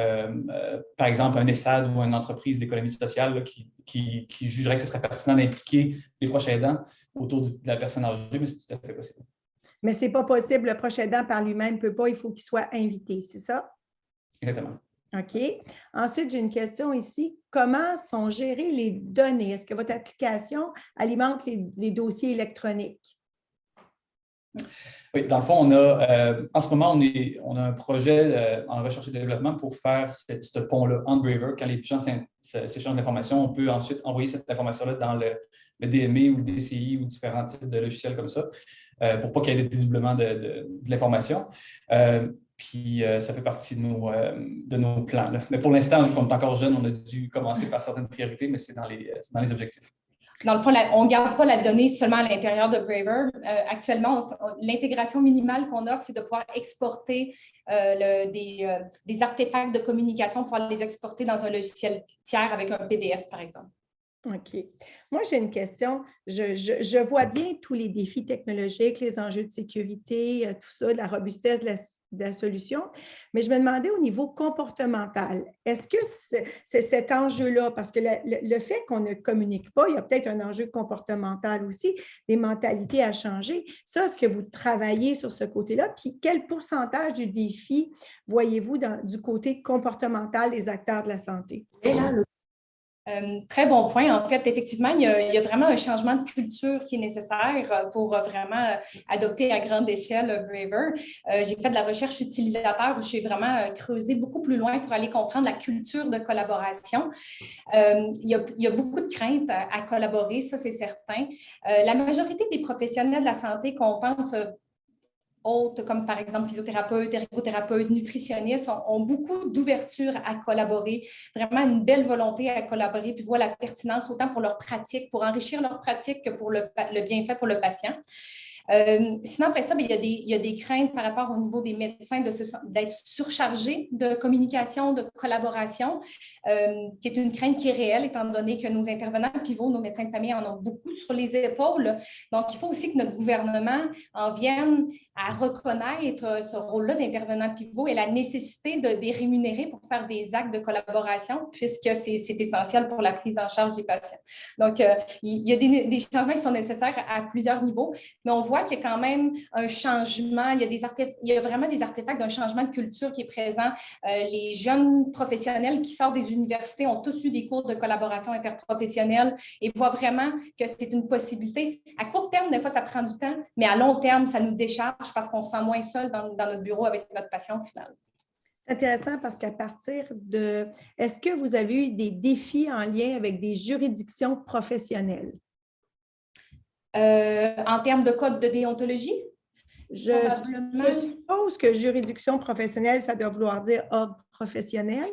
par exemple un ESSAD ou une entreprise d'économie sociale là, qui jugerait que ce serait pertinent d'impliquer les proches aidants autour de la personne âgée, mais c'est tout à fait possible. Mais ce n'est pas possible, le proche aidant par lui-même ne peut pas, il faut qu'il soit invité, c'est ça? Exactement. OK. Ensuite, j'ai une question ici. Comment sont gérées les données? Est-ce que votre application alimente les dossiers électroniques? Oui, dans le fond, en ce moment, on a un projet en recherche et développement pour faire ce pont-là entre Braver. Quand les gens s'échangent d'informations, on peut ensuite envoyer cette information-là dans le DME ou le DCI ou différents types de logiciels comme ça, pour pas qu'il y ait des dédoublements de l'information. Puis ça fait partie de nos plans, là. Mais pour l'instant, comme on est encore jeune, on a dû commencer par certaines priorités, mais c'est dans les objectifs. Dans le fond, on ne garde pas la donnée seulement à l'intérieur de Braver. Actuellement, l'intégration minimale qu'on offre, c'est de pouvoir exporter des artefacts de communication, pouvoir les exporter dans un logiciel tiers avec un PDF, par exemple. OK. Moi, j'ai une question. Je vois bien tous les défis technologiques, les enjeux de sécurité, tout ça, la robustesse de la solution, mais je me demandais au niveau comportemental, est-ce que c'est cet enjeu-là, parce que le fait qu'on ne communique pas, il y a peut-être un enjeu comportemental aussi, des mentalités à changer. Ça, est-ce que vous travaillez sur ce côté-là? Puis quel pourcentage du défi voyez-vous du côté comportemental des acteurs de la santé? Très bon point. En fait, effectivement, il y a vraiment un changement de culture qui est nécessaire pour vraiment adopter à grande échelle Braver. J'ai fait de la recherche utilisateur où j'ai vraiment creusé beaucoup plus loin pour aller comprendre la culture de collaboration. Il y a beaucoup de craintes à collaborer, ça c'est certain. La majorité des professionnels de la santé qu'on pense autres, comme par exemple physiothérapeutes, ergothérapeutes, nutritionnistes, ont beaucoup d'ouverture à collaborer, vraiment une belle volonté à collaborer, puis voient la pertinence autant pour leur pratique, pour enrichir leur pratique que pour le bienfait pour le patient. Sinon, après ça, il y a des craintes par rapport au niveau des médecins d'être surchargés de communication, de collaboration, qui est une crainte qui est réelle, étant donné que nos intervenants pivots, nos médecins de famille en ont beaucoup sur les épaules. Donc, il faut aussi que notre gouvernement en vienne à reconnaître ce rôle-là d'intervenant pivot et la nécessité de les rémunérer pour faire des actes de collaboration, puisque c'est essentiel pour la prise en charge des patients. Donc, il y a des changements qui sont nécessaires à plusieurs niveaux, mais on voit qu'il y a quand même un changement, il y a vraiment des artefacts d'un changement de culture qui est présent. Les jeunes professionnels qui sortent des universités ont tous eu des cours de collaboration interprofessionnelle et voient vraiment que c'est une possibilité. À court terme, des fois, ça prend du temps, mais à long terme, ça nous décharge parce qu'on se sent moins seul dans notre bureau avec notre patient au final. C'est intéressant parce qu'à partir de... Est-ce que vous avez eu des défis en lien avec des juridictions professionnelles? En termes de code de déontologie? Je suppose que juridiction professionnelle, ça doit vouloir dire ordre professionnel.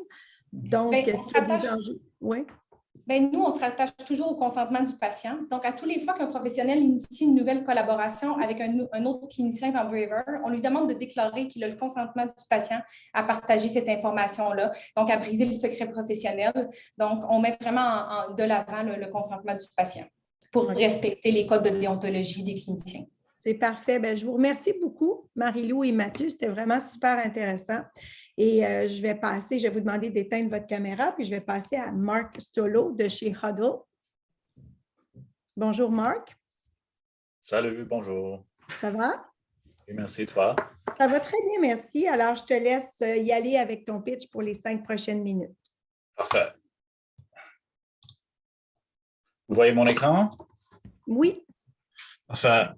Donc, est-ce qu'il y a des enjeux? Oui. Bien, nous, on se rattache toujours au consentement du patient. Donc, à tous les fois qu'un professionnel initie une nouvelle collaboration avec un autre clinicien dans Braver, on lui demande de déclarer qu'il a le consentement du patient à partager cette information-là, donc à briser le secret professionnel. Donc, on met vraiment de l'avant le consentement du patient pour respecter les codes de déontologie des cliniciens. C'est parfait. Bien, je vous remercie beaucoup, Marie-Lou et Mathieu. C'était vraiment super intéressant. Et je vais vous demander d'éteindre votre caméra, puis je vais passer à Marc Stolo de chez Huddle. Bonjour, Marc. Salut, bonjour. Ça va? Et merci, toi. Ça va très bien, merci. Alors, je te laisse y aller avec ton pitch pour les 5 prochaines minutes. Parfait. Vous voyez mon écran? Oui. Enfin,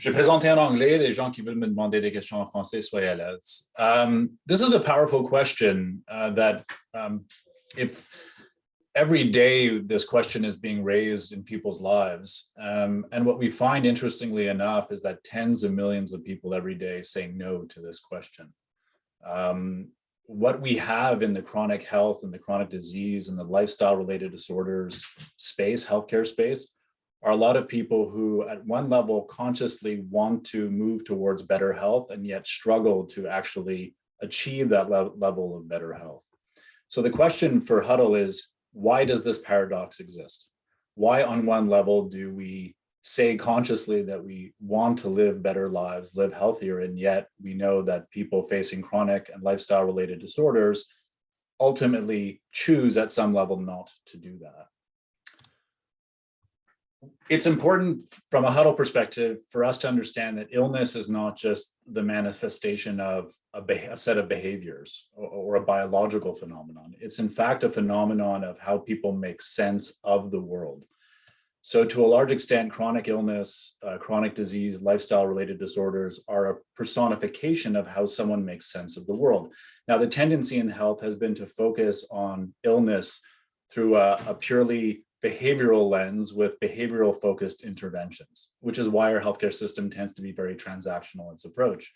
Je vais présenter en anglais. Les gens qui veulent me demander des questions en français, soyez à l'aise. This is a powerful question that if every day this question is being raised in people's lives. And what we find, interestingly enough, is that tens of millions of people every day say no to this question. What we have in the chronic health and the chronic disease and the lifestyle-related disorders space, healthcare space, are a lot of people who at one level consciously want to move towards better health and yet struggle to actually achieve that level of better health. So the question for Huddle is, why does this paradox exist? Why on one level do we say consciously that we want to live better lives, live healthier, and yet we know that people facing chronic and lifestyle-related disorders ultimately choose at some level not to do that? It's important from a Huddle perspective for us to understand that illness is not just the manifestation of a set of behaviors or a biological phenomenon. It's in fact a phenomenon of how people make sense of the world. So to a large extent, chronic illness, chronic disease, lifestyle-related disorders are a personification of how someone makes sense of the world. Now, the tendency in health has been to focus on illness through a purely behavioral lens with behavioral focused interventions, which is why our healthcare system tends to be very transactional in its approach.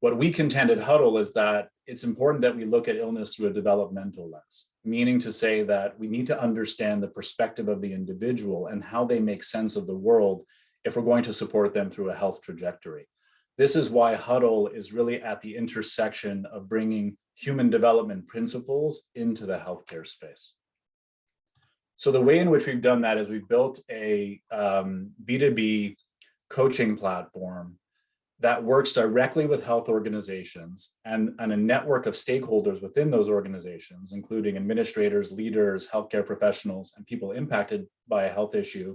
What we contend at Huddle is that it's important that we look at illness through a developmental lens, meaning to say that we need to understand the perspective of the individual and how they make sense of the world if we're going to support them through a health trajectory. This is why Huddle is really at the intersection of bringing human development principles into the healthcare space. So the way in which we've done that is we've built a B2B coaching platform that works directly with health organizations and a network of stakeholders within those organizations, including administrators, leaders, healthcare professionals, and people impacted by a health issue,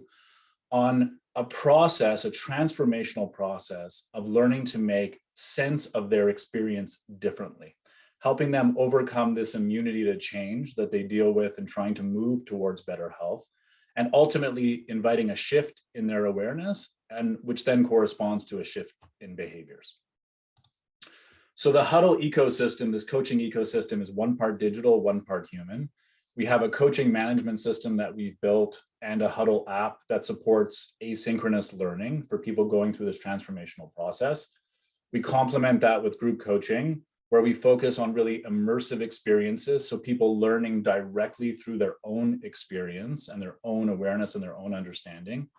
on a process, a transformational process of learning to make sense of their experience differently, helping them overcome this immunity to change that they deal with and trying to move towards better health, and ultimately inviting a shift in their awareness, and which then corresponds to a shift in behaviors. So the Huddle ecosystem, this coaching ecosystem, is one part digital, one part human. We have a coaching management system that we've built and a Huddle app that supports asynchronous learning for people going through this transformational process. We complement that with group coaching, where we focus on really immersive experiences, so people learning directly through their own experience and their own awareness and their own understanding.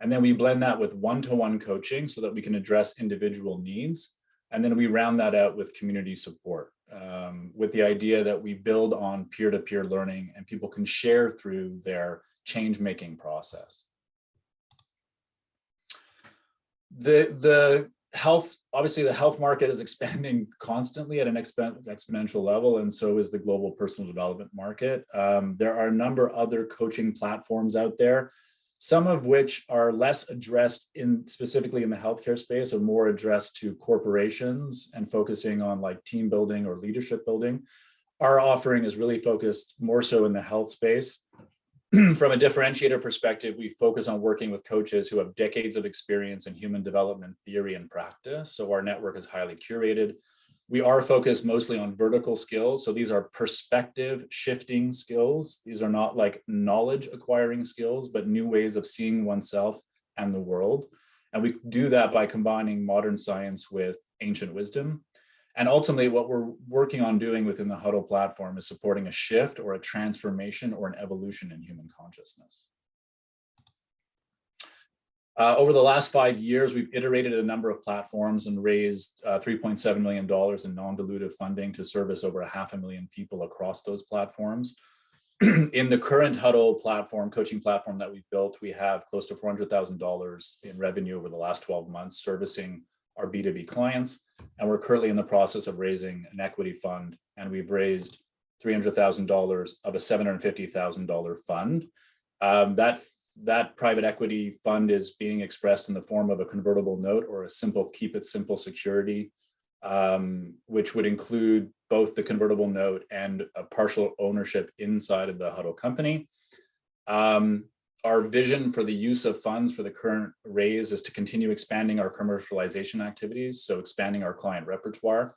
And then we blend that with one-to-one coaching so that we can address individual needs. And then we round that out with community support, with the idea that we build on peer-to-peer learning and people can share through their change-making process. Obviously the health market is expanding constantly at an exponential level, and so is the global personal development market. There are a number of other coaching platforms out there, some of which are less addressed specifically in the healthcare space, or more addressed to corporations and focusing on like team building or leadership building. Our offering is really focused more so in the health space. From a differentiator perspective, we focus on working with coaches who have decades of experience in human development theory and practice. So our network is highly curated. We are focused mostly on vertical skills. So these are perspective shifting skills. These are not like knowledge acquiring skills, but new ways of seeing oneself and the world. And we do that by combining modern science with ancient wisdom. And ultimately, what we're working on doing within the Huddle platform is supporting a shift or a transformation or an evolution in human consciousness. Over the last 5 years, we've iterated a number of platforms and raised $3.7 million in non-dilutive funding to service over 500,000 people across those platforms. In the current Huddle platform, coaching platform that we've built, we have close to $400,000 in revenue over the last 12 months servicing our B2B clients. And we're currently in the process of raising an equity fund, and we've raised $300,000 of a $750,000 fund. That private equity fund is being expressed in the form of a convertible note or a simple keep it simple security, which would include both the convertible note and a partial ownership inside of the Huddle company. our vision for the use of funds for the current raise is to continue expanding our commercialization activities, so expanding our client repertoire.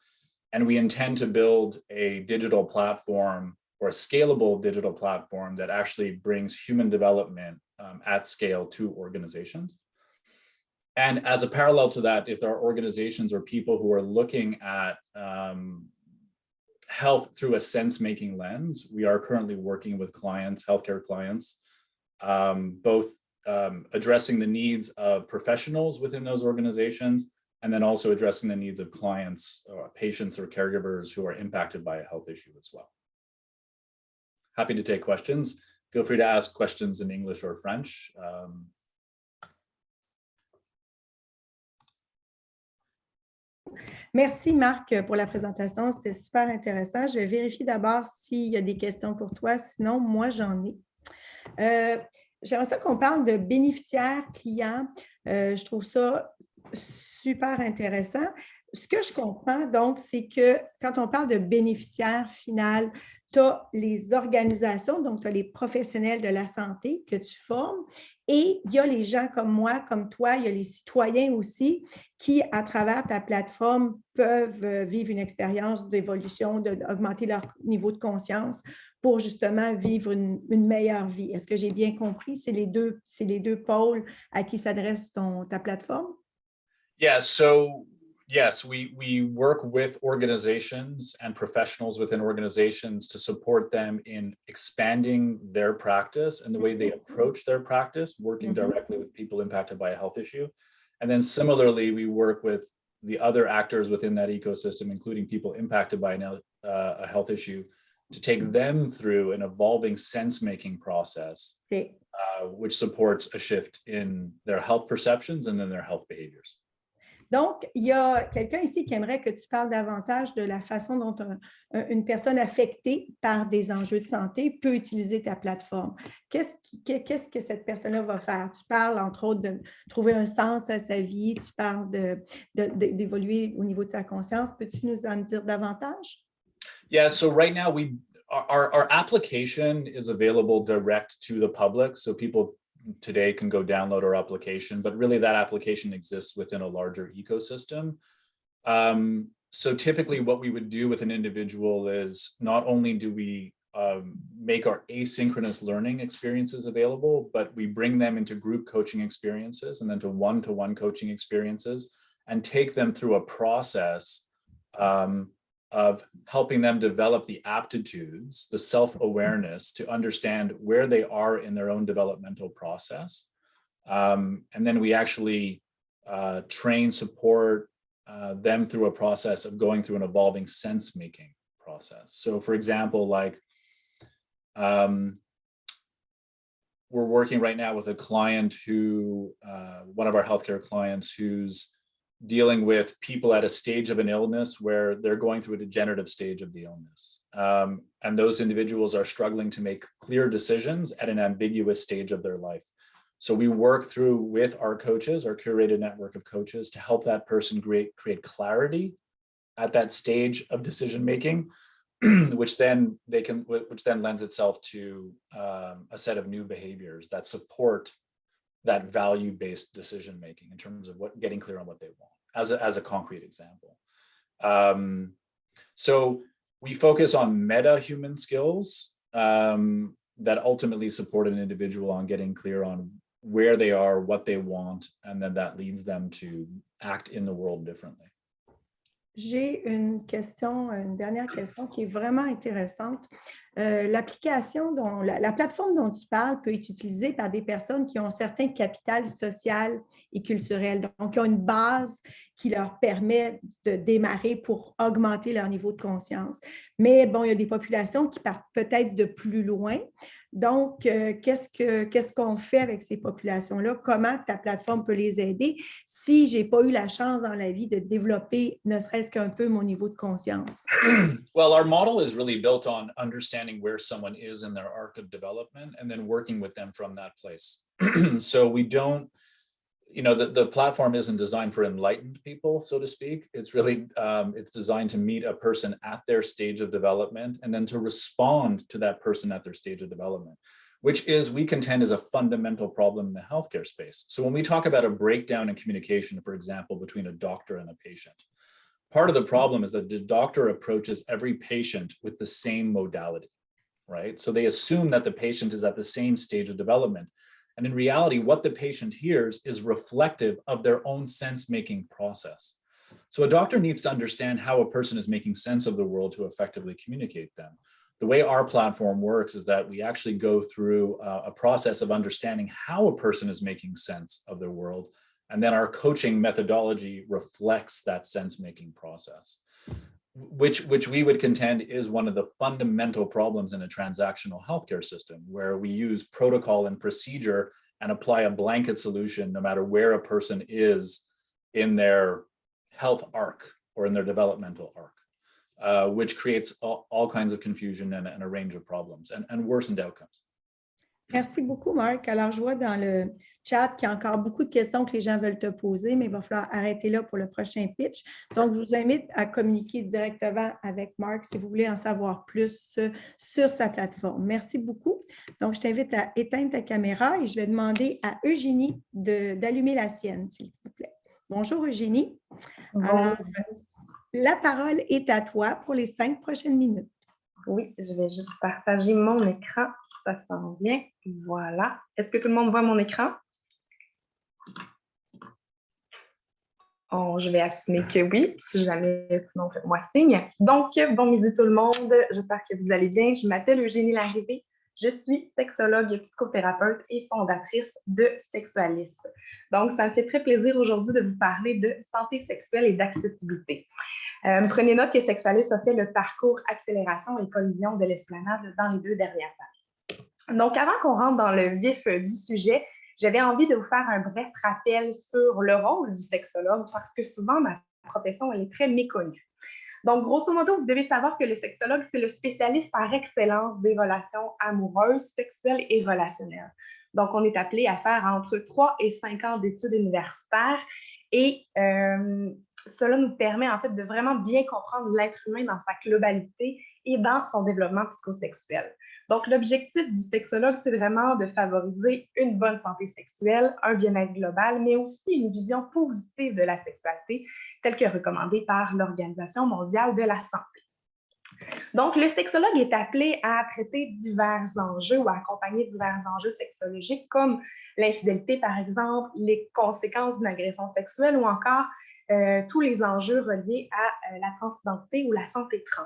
And we intend to build a digital platform or a scalable digital platform that actually brings human development at scale to organizations. And as a parallel to that, if there are organizations or people who are looking at health through a sense-making lens, we are currently working with clients, healthcare clients, both addressing the needs of professionals within those organizations, and then also addressing the needs of clients, or patients or caregivers who are impacted by a health issue as well. Happy to take questions. Feel free to ask questions in English or French. Merci, Marc, pour la présentation. C'était super intéressant. Je vais vérifier d'abord s'il y a des questions pour toi. Sinon, moi, j'en ai. J'aimerais ça qu'on parle de bénéficiaires clients. Je trouve ça super intéressant. Ce que je comprends, donc, c'est que quand on parle de bénéficiaires final, tu as les organisations, donc tu as les professionnels de la santé que tu formes, et il y a les gens comme moi, comme toi, il y a les citoyens aussi qui, à travers ta plateforme, peuvent vivre une expérience d'évolution, d'augmenter leur niveau de conscience pour justement vivre une meilleure vie. Est-ce que j'ai bien compris? C'est les deux pôles à qui s'adresse ta plateforme? Yeah, so yes, we work with organizations and professionals within organizations to support them in expanding their practice and the way they approach their practice, working directly with people impacted by a health issue. And then similarly, we work with the other actors within that ecosystem, including people impacted by a health issue, to take them through an evolving sense-making process, which supports a shift in their health perceptions and then their health behaviors. Donc, il y a quelqu'un ici qui aimerait que tu parles davantage de la façon dont une personne affectée par des enjeux de santé peut utiliser ta plateforme. Qu'est-ce que cette personne-là va faire? Tu parles, entre autres, de trouver un sens à sa vie, tu parles d'évoluer au niveau de sa conscience. Peux-tu nous en dire davantage? Yeah, so right now, our application is available direct to the public, so people today can go download our application, but really that application exists within a larger ecosystem. So typically what we would do with an individual is not only do we make our asynchronous learning experiences available, but we bring them into group coaching experiences and then to one-to-one coaching experiences and take them through a process of helping them develop the aptitudes, the self-awareness to understand where they are in their own developmental process. And then we actually train, support them through a process of going through an evolving sense-making process. So for example, like we're working right now with a client who, one of our healthcare clients who's dealing with people at a stage of an illness where they're going through a degenerative stage of the illness. And those individuals are struggling to make clear decisions at an ambiguous stage of their life. So we work through with our coaches, our curated network of coaches, to help that person create clarity at that stage of decision-making, which then lends itself to a set of new behaviors that support that value-based decision-making in terms of getting clear on what they want, as a concrete example. So we focus on meta-human skills that ultimately support an individual on getting clear on where they are, what they want, and then that leads them to act in the world differently. J'ai une dernière question qui est vraiment intéressante. L'application, la plateforme dont tu parles peut être utilisée par des personnes qui ont un certain capital social et culturel, donc qui ont une base qui leur permet de démarrer pour augmenter leur niveau de conscience. Mais bon, il y a des populations qui partent peut-être de plus loin. Donc, qu'est-ce qu'on fait avec ces populations-là? Comment ta plateforme peut les aider si je n'ai pas eu la chance dans la vie de développer ne serait-ce qu'un peu mon niveau de conscience? Well, our model is really built on understanding where someone is in their arc of development and then working with them from that place. So we don't, the platform isn't designed for enlightened people, so to speak. It's really, it's designed to meet a person at their stage of development and then to respond to that person at their stage of development. which is, we contend, is a fundamental problem in the healthcare space. So when we talk about a breakdown in communication, for example, between a doctor and a patient, part of the problem is that the doctor approaches every patient with the same modality, right? So they assume that the patient is at the same stage of development. And in reality, what the patient hears is reflective of their own sense-making process. So a doctor needs to understand how a person is making sense of the world to effectively communicate them. The way our platform works is that we actually go through a process of understanding how a person is making sense of their world, and then our coaching methodology reflects that sense-making process, which we would contend is one of the fundamental problems in a transactional healthcare system, where we use protocol and procedure and apply a blanket solution no matter where a person is in their health arc or in their developmental arc, which creates all kinds of confusion and a range of problems and worsened outcomes. Merci beaucoup, Marc. Alors, je vois dans le chat qu'il y a encore beaucoup de questions que les gens veulent te poser, mais il va falloir arrêter là pour le prochain pitch. Donc, je vous invite à communiquer directement avec Marc si vous voulez en savoir plus sur sa plateforme. Merci beaucoup. Donc, je t'invite à éteindre ta caméra et je vais demander à Eugénie d'allumer la sienne, s'il vous plaît. Bonjour, Eugénie. Alors, la parole est à toi pour les 5 prochaines minutes. Oui, je vais juste partager mon écran. Ça s'en vient. Voilà. Est-ce que tout le monde voit mon écran? Oh, je vais assumer que oui. Si jamais, sinon, faites-moi signe. Donc, bon midi tout le monde. J'espère que vous allez bien. Je m'appelle Eugénie Larrivée. Je suis sexologue, psychothérapeute et fondatrice de Sexualis. Donc, ça me fait très plaisir aujourd'hui de vous parler de santé sexuelle et d'accessibilité. Prenez note que Sexualis a fait le parcours accélération et collision de l'Esplanade dans les 2 dernières années. Donc, avant qu'on rentre dans le vif du sujet, j'avais envie de vous faire un bref rappel sur le rôle du sexologue parce que souvent, ma profession, elle est très méconnue. Donc, grosso modo, vous devez savoir que le sexologue, c'est le spécialiste par excellence des relations amoureuses, sexuelles et relationnelles. Donc, on est appelé à faire entre 3 et 5 ans d'études universitaires et cela nous permet en fait de vraiment bien comprendre l'être humain dans sa globalité et dans son développement psychosexuel. Donc, l'objectif du sexologue, c'est vraiment de favoriser une bonne santé sexuelle, un bien-être global, mais aussi une vision positive de la sexualité, telle que recommandée par l'Organisation mondiale de la santé. Donc, le sexologue est appelé à traiter divers enjeux ou à accompagner divers enjeux sexologiques comme l'infidélité, par exemple, les conséquences d'une agression sexuelle ou encore tous les enjeux reliés à la transidentité ou la santé trans.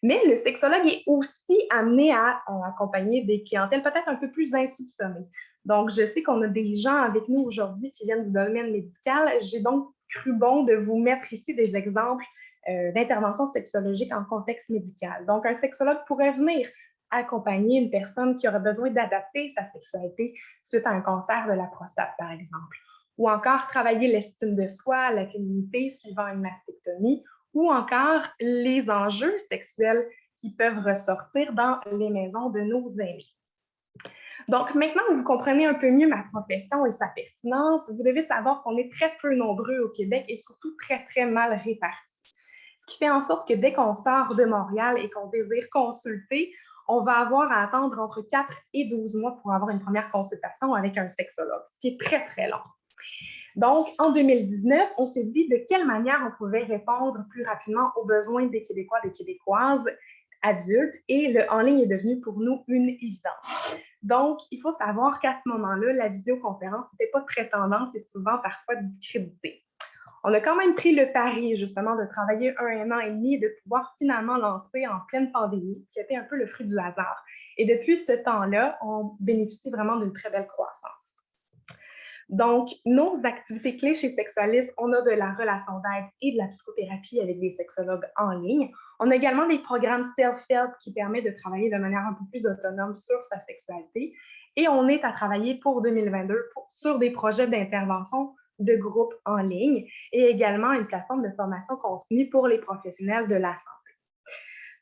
Mais le sexologue est aussi amené à accompagner des clientèles peut-être un peu plus insoupçonnées. Donc, je sais qu'on a des gens avec nous aujourd'hui qui viennent du domaine médical. J'ai donc cru bon de vous mettre ici des exemples d'interventions sexologiques en contexte médical. Donc, un sexologue pourrait venir accompagner une personne qui aurait besoin d'adapter sa sexualité suite à un cancer de la prostate, par exemple. Ou encore travailler l'estime de soi, la féminité suivant une mastectomie, ou encore les enjeux sexuels qui peuvent ressortir dans les maisons de nos aînés. Donc, maintenant que vous comprenez un peu mieux ma profession et sa pertinence, vous devez savoir qu'on est très peu nombreux au Québec et surtout très, très mal répartis. Ce qui fait en sorte que dès qu'on sort de Montréal et qu'on désire consulter, on va avoir à attendre entre 4 et 12 mois pour avoir une première consultation avec un sexologue, ce qui est très, très long. Donc, en 2019, on s'est dit de quelle manière on pouvait répondre plus rapidement aux besoins des Québécois, des Québécoises adultes, et le en ligne est devenu pour nous une évidence. Donc, il faut savoir qu'à ce moment-là, la vidéoconférence n'était pas très tendance et souvent parfois discréditée. On a quand même pris le pari, justement, de travailler 1 an et demi et de pouvoir finalement lancer en pleine pandémie, qui était un peu le fruit du hasard. Et depuis ce temps-là, on bénéficie vraiment d'une très belle croissance. Donc, nos activités clés chez Sexualis, on a de la relation d'aide et de la psychothérapie avec des sexologues en ligne. On a également des programmes self-help qui permettent de travailler de manière un peu plus autonome sur sa sexualité. Et on est à travailler pour 2022 sur des projets d'intervention de groupe en ligne et également une plateforme de formation continue pour les professionnels de la santé.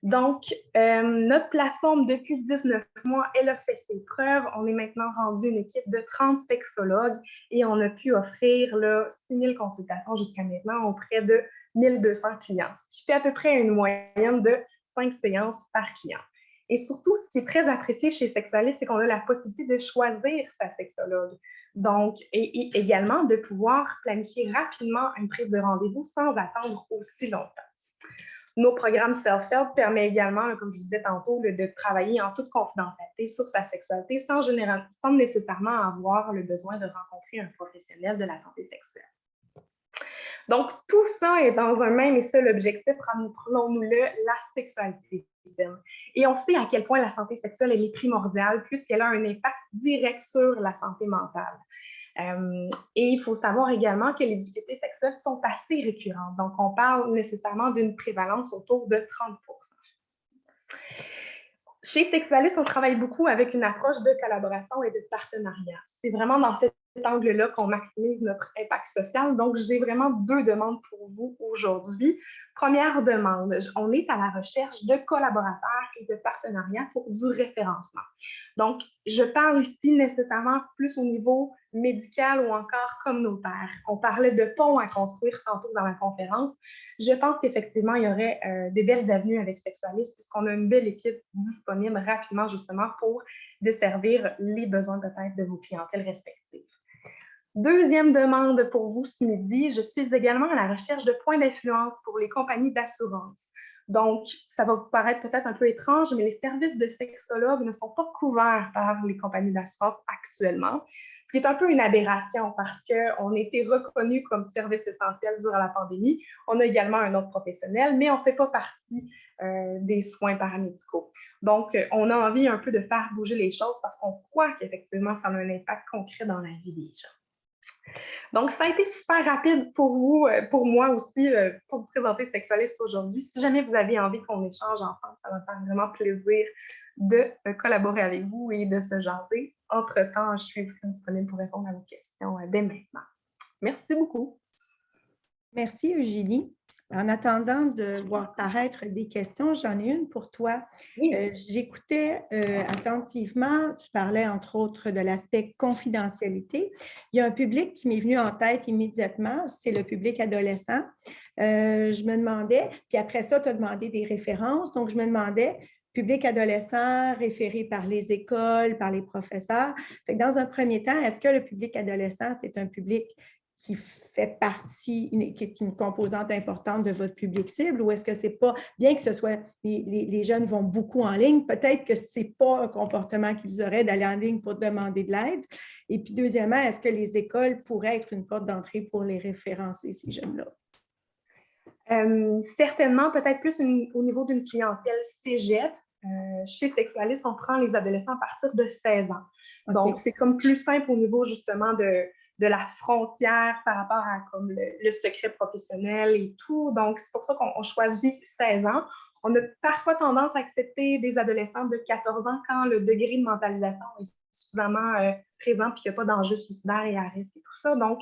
Donc, notre plateforme, depuis 19 mois, elle a fait ses preuves. On est maintenant rendu une équipe de 30 sexologues et on a pu offrir 6 000 consultations jusqu'à maintenant auprès de 1 200 clients, ce qui fait à peu près une moyenne de 5 séances par client. Et surtout, ce qui est très apprécié chez Sexualis, c'est qu'on a la possibilité de choisir sa sexologue. Donc, et également de pouvoir planifier rapidement une prise de rendez-vous sans attendre aussi longtemps. Nos programmes Self-Help permettent également, comme je vous disais tantôt, de travailler en toute confidentialité sur sa sexualité sans nécessairement avoir le besoin de rencontrer un professionnel de la santé sexuelle. Donc, tout ça est dans un même et seul objectif, rappelons-nous-le, la sexualité saine. Et on sait à quel point la santé sexuelle elle est primordiale puisqu'elle a un impact direct sur la santé mentale. Et il faut savoir également que les difficultés sexuelles sont assez récurrentes. Donc, on parle nécessairement d'une prévalence autour de 30%. Chez Sexualis, on travaille beaucoup avec une approche de collaboration et de partenariat. C'est vraiment dans cet angle-là qu'on maximise notre impact social. Donc, j'ai vraiment 2 demandes pour vous aujourd'hui. Première demande, on est à la recherche de collaborateurs et de partenariats pour du référencement. Donc, je parle ici nécessairement plus au niveau médical ou encore communautaire. On parlait de ponts à construire tantôt dans la conférence. Je pense qu'effectivement, il y aurait de belles avenues avec Sexualis puisqu'on a une belle équipe disponible rapidement justement pour desservir les besoins peut-être de vos clientèles respectives. Deuxième demande pour vous ce midi, je suis également à la recherche de points d'influence pour les compagnies d'assurance. Donc, ça va vous paraître peut-être un peu étrange, mais les services de sexologue ne sont pas couverts par les compagnies d'assurance actuellement, ce qui est un peu une aberration parce qu'on a été reconnu comme service essentiel durant la pandémie. On a également un autre professionnel, mais on ne fait pas partie des soins paramédicaux. Donc, on a envie un peu de faire bouger les choses parce qu'on croit qu'effectivement, ça a un impact concret dans la vie des gens. Donc, ça a été super rapide pour vous, pour moi aussi, pour vous présenter Sexualis aujourd'hui. Si jamais vous avez envie qu'on échange ensemble, ça va me faire vraiment plaisir de collaborer avec vous et de se jaser. Entre-temps, je suis aussi disponible pour répondre à vos questions dès maintenant. Merci beaucoup. Merci, Eugénie. En attendant de voir paraître des questions, j'en ai une pour toi. Oui. J'écoutais attentivement, tu parlais entre autres de l'aspect confidentialité. Il y a un public qui m'est venu en tête immédiatement, c'est le public adolescent. Je me demandais, puis après ça, tu as demandé des références, donc je me demandais, public adolescent référé par les écoles, par les professeurs. Fait que dans un premier temps, est-ce que le public adolescent, c'est un public qui fait partie, qui est une composante importante de votre public cible, ou est-ce que c'est pas, bien que ce soit, les jeunes vont beaucoup en ligne, peut-être que c'est pas un comportement qu'ils auraient d'aller en ligne pour demander de l'aide. Et puis deuxièmement, est-ce que les écoles pourraient être une porte d'entrée pour les référencer, ces jeunes-là? Certainement, peut-être plus au niveau d'une clientèle cégep. Chez Sexualis, on prend les adolescents à partir de 16 ans. Okay. Donc, c'est comme plus simple au niveau justement de la frontière par rapport à comme le secret professionnel et tout. Donc, c'est pour ça qu'on choisit 16 ans. On a parfois tendance à accepter des adolescents de 14 ans quand le degré de mentalisation est suffisamment présent et qu'il n'y a pas d'enjeu suicidaire et à risque et tout ça. Donc,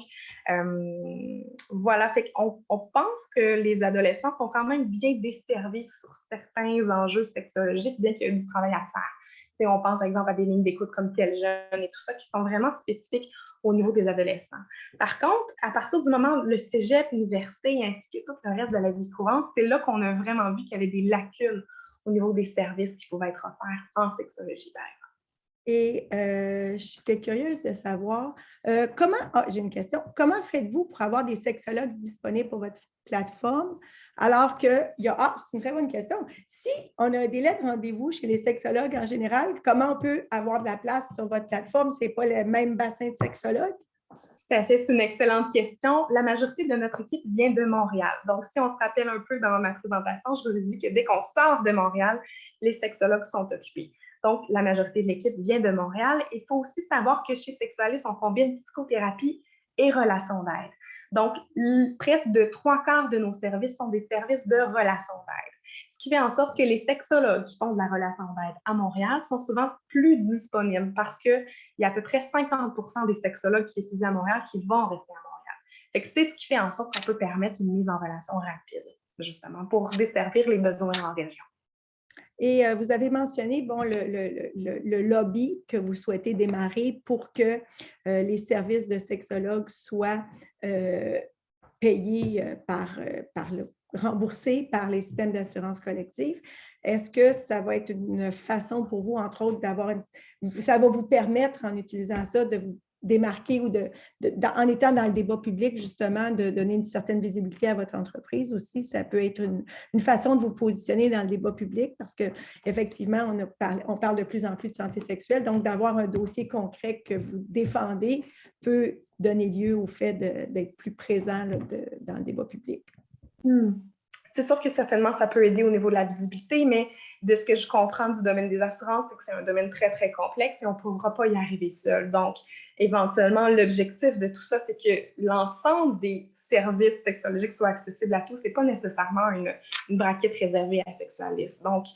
voilà, fait qu'on pense que les adolescents sont quand même bien desservis sur certains enjeux sexologiques, bien qu'il y ait du travail à faire. T'sais, on pense, par exemple, à des lignes d'écoute comme Tel Jeune et tout ça qui sont vraiment spécifiques au niveau des adolescents. Par contre, à partir du moment où le cégep, l'université ainsi que tout le reste de la vie courante, c'est là qu'on a vraiment vu qu'il y avait des lacunes au niveau des services qui pouvaient être offerts en sexologie, par exemple. Et j'étais curieuse de savoir, j'ai une question, comment faites-vous pour avoir des sexologues disponibles pour votre plateforme alors que, c'est une très bonne question, si on a un délai de rendez-vous chez les sexologues en général, comment on peut avoir de la place sur votre plateforme? Ce n'est pas le même bassin de sexologues? Tout à fait, c'est une excellente question. La majorité de notre équipe vient de Montréal. Donc, si on se rappelle un peu dans ma présentation, je vous ai dit que dès qu'on sort de Montréal, les sexologues sont occupés. Donc, la majorité de l'équipe vient de Montréal. Il faut aussi savoir que chez Sexualis, on combine psychothérapie et relations d'aide. Donc, presque de 3/4 de nos services sont des services de relations d'aide. Ce qui fait en sorte que les sexologues qui font de la relation d'aide à Montréal sont souvent plus disponibles parce qu'il y a à peu près 50% des sexologues qui étudient à Montréal qui vont rester à Montréal. Fait que c'est ce qui fait en sorte qu'on peut permettre une mise en relation rapide, justement, pour desservir les besoins en région. Et vous avez mentionné le lobby que vous souhaitez démarrer pour que les services de sexologues soient payés remboursés par les systèmes d'assurance collective. Est-ce que ça va être une façon pour vous, entre autres, ça va vous permettre, en utilisant ça, de vous démarquer ou en étant dans le débat public, justement, de donner une certaine visibilité à votre entreprise aussi? Ça peut être une façon de vous positionner dans le débat public parce qu'effectivement, on parle de plus en plus de santé sexuelle, donc d'avoir un dossier concret que vous défendez peut donner lieu au fait d'être plus présent là, dans le débat public. C'est sûr que certainement, ça peut aider au niveau de la visibilité, mais de ce que je comprends du domaine des assurances, c'est que c'est un domaine très, très complexe et on ne pourra pas y arriver seul. Donc, éventuellement, l'objectif de tout ça, c'est que l'ensemble des services sexologiques soient accessibles à tous. Ce n'est pas nécessairement une braquette réservée à Sexualis. Donc,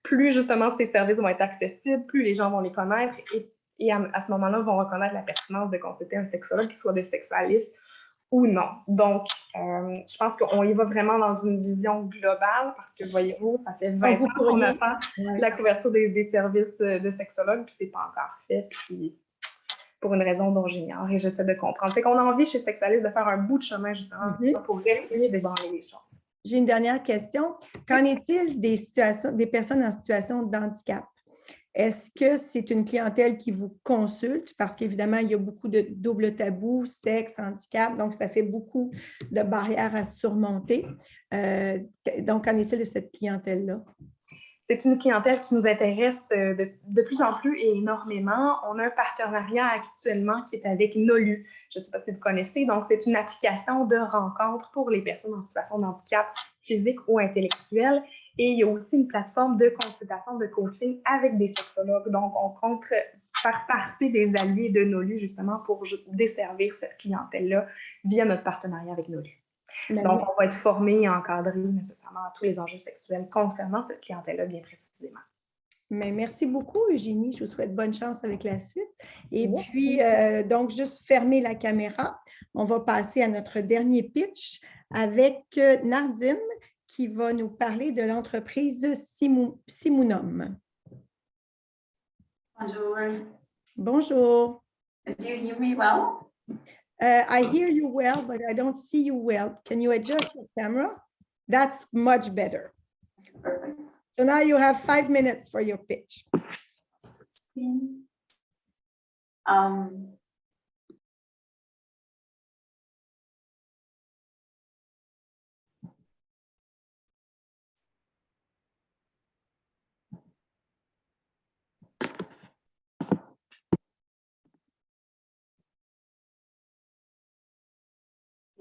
plus justement ces services vont être accessibles, plus les gens vont les connaître et à ce moment-là, vont reconnaître la pertinence de consulter un sexologue, qu'il soit de Sexualis ou non. Donc, je pense qu'on y va vraiment dans une vision globale parce que, voyez-vous, ça fait 20 ans qu'on attend la couverture des services de sexologues, puis c'est pas encore fait, puis pour une raison dont j'ignore et j'essaie de comprendre. Fait qu'on a envie chez Sexualis de faire un bout de chemin, justement, pour essayer d'ébranler les choses. J'ai une dernière question. Qu'en est-il des personnes en situation de handicap? Est-ce que c'est une clientèle qui vous consulte? Parce qu'évidemment, il y a beaucoup de double tabous, sexe, handicap, donc ça fait beaucoup de barrières à surmonter. Donc, qu'en est-il de cette clientèle-là? C'est une clientèle qui nous intéresse de plus en plus et énormément. On a un partenariat actuellement qui est avec Nolu. Je ne sais pas si vous connaissez. Donc, c'est une application de rencontre pour les personnes en situation de handicap physique ou intellectuel. Et il y a aussi une plateforme de consultation, de coaching avec des sexologues. Donc, on compte faire partie des alliés de Nolu justement pour desservir cette clientèle-là via notre partenariat avec Nolu. Donc, on va être formé et encadré nécessairement à tous les enjeux sexuels concernant cette clientèle-là bien précisément. Mais merci beaucoup, Eugénie. Je vous souhaite bonne chance avec la suite. Et puis, donc, juste fermer la caméra. On va passer à notre dernier pitch avec Nardine qui va nous parler de l'entreprise Simunum. Bonjour. Bonjour. Do you hear me well? I hear you well, but I don't see you well. Can you adjust your camera? That's much better. Perfect. So now you have 5 minutes for your pitch.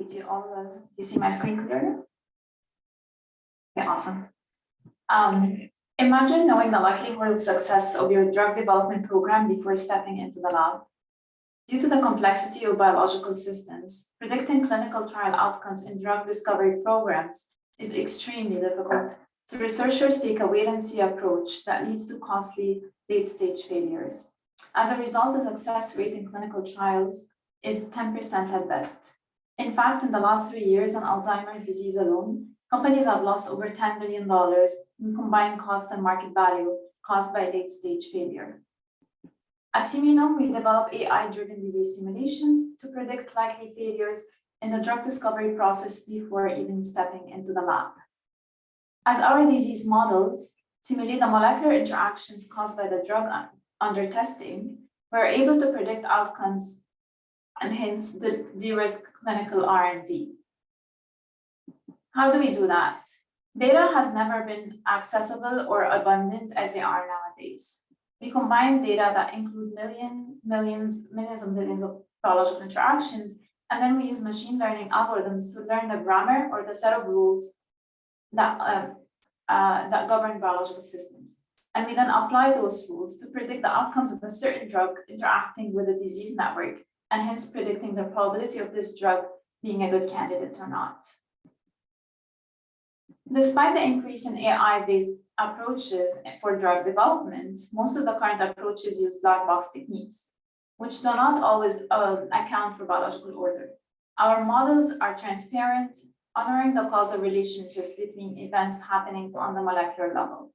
Do you see my screen clearly? Okay, awesome. Imagine knowing the likelihood of success of your drug development program before stepping into the lab. Due to the complexity of biological systems, predicting clinical trial outcomes in drug discovery programs is extremely difficult. So researchers take a wait-and-see approach that leads to costly late-stage failures. As a result, the success rate in clinical trials is 10% at best. In fact, in the last 3 years on Alzheimer's disease alone, companies have lost over $10 billion in combined cost and market value caused by late-stage failure. At Simunum, we develop AI-driven disease simulations to predict likely failures in the drug discovery process before even stepping into the lab. As our disease models simulate the molecular interactions caused by the drug under testing, we're able to predict outcomes and hence de-risk clinical R&D. How do we do that? Data has never been accessible or abundant as they are nowadays. We combine data that include millions and billions of biological interactions, and then we use machine learning algorithms to learn the grammar or the set of rules that govern biological systems. And we then apply those rules to predict the outcomes of a certain drug interacting with a disease network, and hence predicting the probability of this drug being a good candidate or not. Despite the increase in AI-based approaches for drug development, most of the current approaches use black box techniques, which do not always account for biological order. Our models are transparent, honoring the causal relationships between events happening on the molecular level.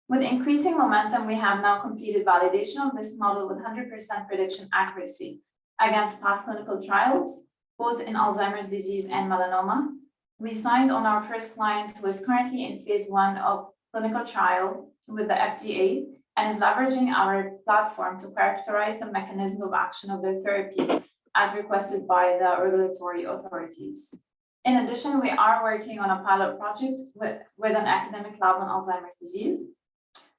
With increasing momentum, we have now completed validation of this model with 100% prediction accuracy against past clinical trials, both in Alzheimer's disease and melanoma. We signed on our first client who is currently in phase 1 of clinical trial with the FDA and is leveraging our platform to characterize the mechanism of action of their therapy as requested by the regulatory authorities. In addition, we are working on a pilot project with an academic lab on Alzheimer's disease.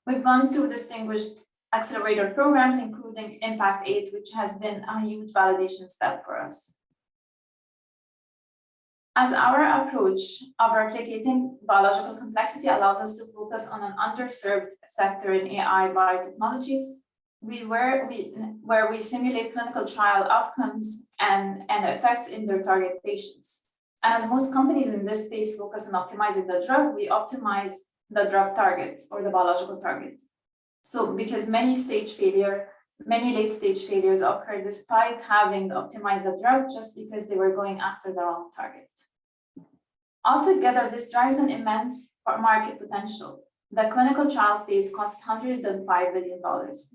We've gone through distinguished accelerator programs, including Impact 8, which has been a huge validation step for us. As our approach of replicating biological complexity allows us to focus on an underserved sector in AI biotechnology, where we simulate clinical trial outcomes and effects in their target patients. And as most companies in this space focus on optimizing the drug, we optimize the drug target or the biological target. So because many late-stage failures occur despite having optimized the drug just because they were going after the wrong target. Altogether, this drives an immense market potential. The clinical trial phase costs $105 billion.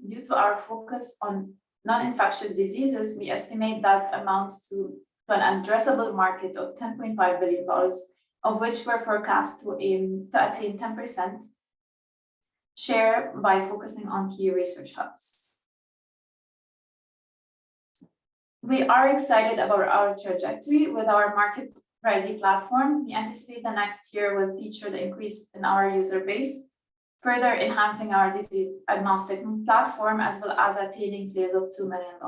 Due to our focus on non-infectious diseases, we estimate that amounts to an addressable market of $10.5 billion, of which we're forecast to attain 10% share by focusing on key research hubs. We are excited about our trajectory with our market-ready platform. We anticipate the next year will feature the increase in our user base, further enhancing our disease-agnostic platform, as well as attaining sales of $2 million.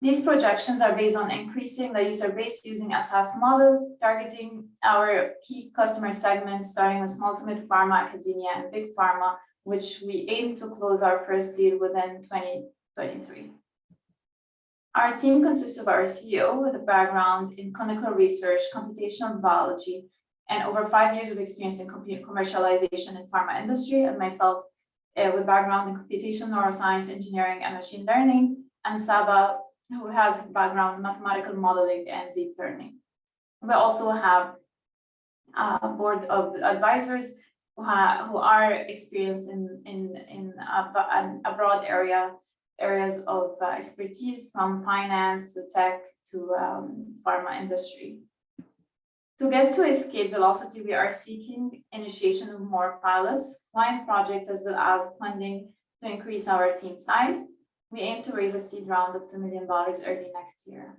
These projections are based on increasing the user base using a SaaS model, targeting our key customer segments, starting with small to mid-pharma, academia, and big pharma, which we aim to close our first deal within 2023. Our team consists of our CEO with a background in clinical research, computational biology, and over 5 years of experience in commercialization in pharma industry, and myself with background in computational neuroscience, engineering, and machine learning, and Saba, who has background in mathematical modeling and deep learning. We also have a board of advisors who are experienced in a broad areas of expertise, from finance to tech to pharma industry. To get to escape velocity, we are seeking initiation of more pilots, client projects, as well as funding to increase our team size. We aim to raise a seed round of $2 million early next year.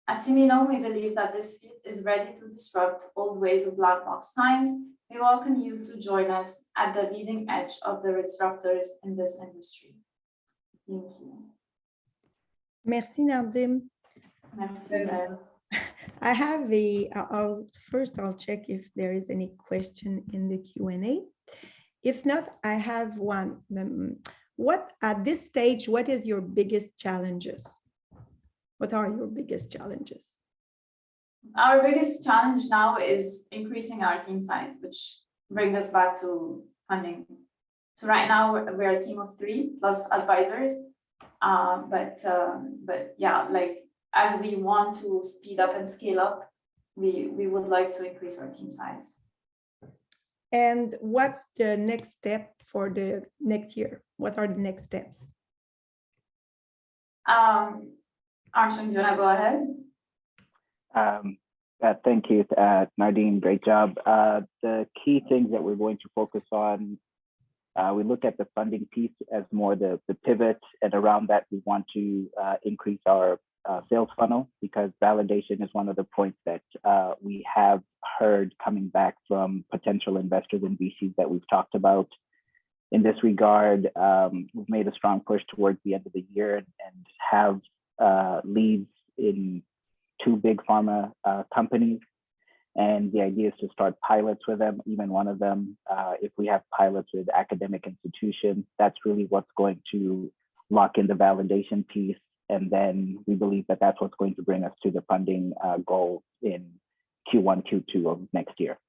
At Immunome, we believe that this field is ready to disrupt old ways of black box science. We welcome you to join us at the leading edge of the disruptors in this industry. Thank you. Merci, Nardim. Merci. I have I'll check if there is any question in the Q&A. If not, I have one. At this stage, what is your biggest challenges? What are your biggest challenges? Our biggest challenge now is increasing our team size, which brings us back to funding. So right now we're a team of 3 plus advisors, but yeah, like as we want to speed up and scale up, we would like to increase our team size. And what's the next step for the next year? What are the next steps? Armstrong, do you want to go ahead? Thank you, Nardine, great job. The key things that we're going to focus on, we look at the funding piece as more the pivot, and around that we want to increase our sales funnel, because validation is one of the points that we have heard coming back from potential investors and VCs that we've talked about. In this regard, we've made a strong push towards the end of the year and have leads in 2 big pharma companies. And the idea is to start pilots with them, even one of them. If we have pilots with academic institutions, that's really what's going to lock in the validation piece. And then we believe that that's what's going to bring us to the funding goal in Q1, Q2 of next year.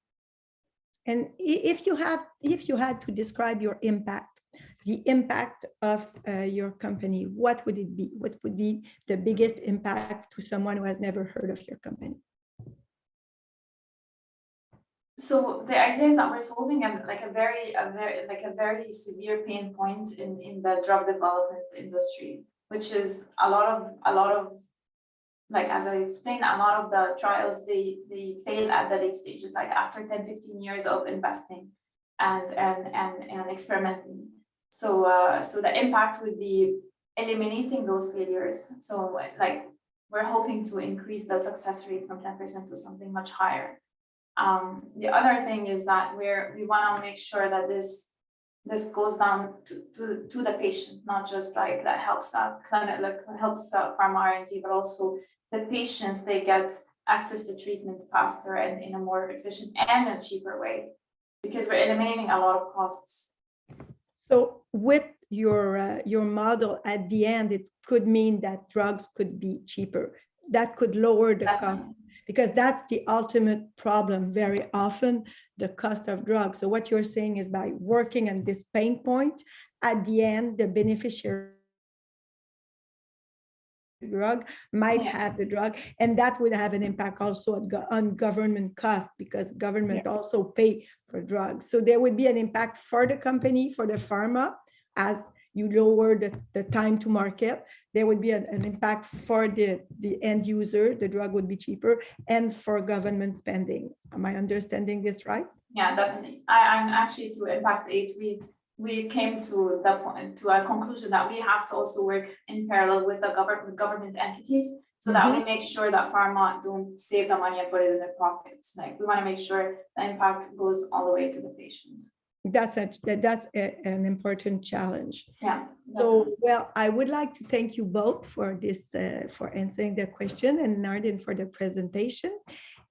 And if you had to describe your impact, the impact of your company, what would it be? What would be the biggest impact to someone who has never heard of your company? So the idea is that we're solving a very severe pain point in the drug development industry, which is a lot of like as I explained, a lot of the trials, they fail at the late stages, like after 10, 15 years of investing and experimenting. So the impact would be eliminating those failures. So like we're hoping to increase the success rate from 10% to something much higher. The other thing is that we want to make sure that this goes down to the patient, not just like that helps that clinic, like helps the pharma R&D, but also the patients, they get access to treatment faster and in a more efficient and a cheaper way, because we're eliminating a lot of costs. So with your model, at the end, it could mean that drugs could be cheaper. That could lower the cost, because that's the ultimate problem very often, the cost of drugs. So what you're saying is by working on this pain point, at the end, the beneficiary drug might have the drug, and that would have an impact also on government costs, because government also pay for drugs. So there would be an impact for the company, for the pharma, as you lower the time to market. There would be an impact for the end user, the drug would be cheaper, and for government spending. Am I understanding this right? Yeah, definitely. I'm actually through Impact 8, we came to a conclusion that we have to also work in parallel with the government entities, so that we make sure that pharma don't save the money and put it in their pockets. Like we want to make sure the impact goes all the way to the patient. That's an important challenge. Yeah. So, well, I would like to thank you both for this, for answering the question, and Nardine for the presentation.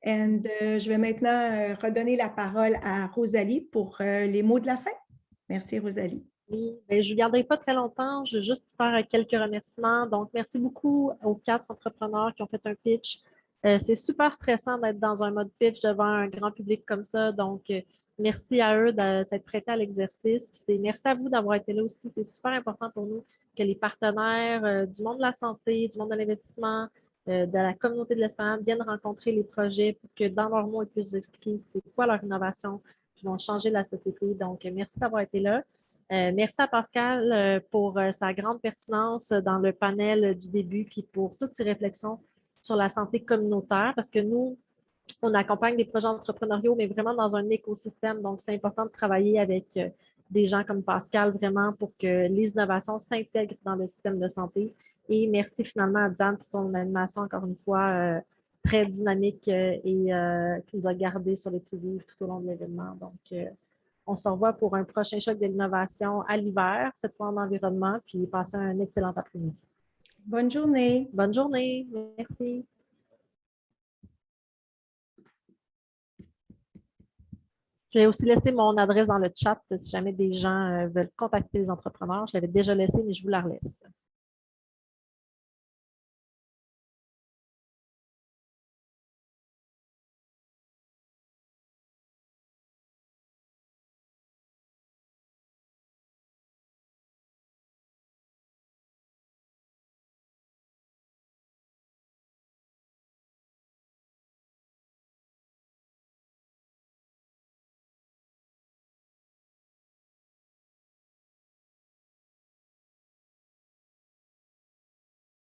And je vais maintenant redonner la parole à Rosalie pour les mots de la fin. Merci, Rosalie. Oui, je ne vous garderai pas très longtemps. Je vais juste faire quelques remerciements. Donc, merci beaucoup aux 4 entrepreneurs qui ont fait un pitch. C'est super stressant d'être dans un mode pitch devant un grand public comme ça. Donc, merci à eux de s'être prêtés à l'exercice. Merci à vous d'avoir été là aussi. C'est super important pour nous que les partenaires du monde de la santé, du monde de l'investissement, de la communauté de l'Esplanade viennent rencontrer les projets pour que dans leurs mots, ils puissent vous expliquer c'est quoi leur innovation qui vont changer la société. Donc, merci d'avoir été là. Merci à Pascal pour sa grande pertinence dans le panel du début, puis pour toutes ses réflexions sur la santé communautaire, parce que nous, on accompagne des projets entrepreneuriaux, mais vraiment dans un écosystème. Donc, c'est important de travailler avec des gens comme Pascal, vraiment, pour que les innovations s'intègrent dans le système de santé. Et merci finalement à Diane pour ton animation, encore une fois, très dynamique et qui nous a gardés sur les pieds tout au long de l'événement. Donc, on se revoit pour un prochain choc de l'innovation à l'hiver, cette fois en environnement, puis passez un excellent après-midi. Bonne journée. Bonne journée. Merci. Je vais aussi laisser mon adresse dans le chat si jamais des gens veulent contacter les entrepreneurs. Je l'avais déjà laissé, mais je vous la relaisse.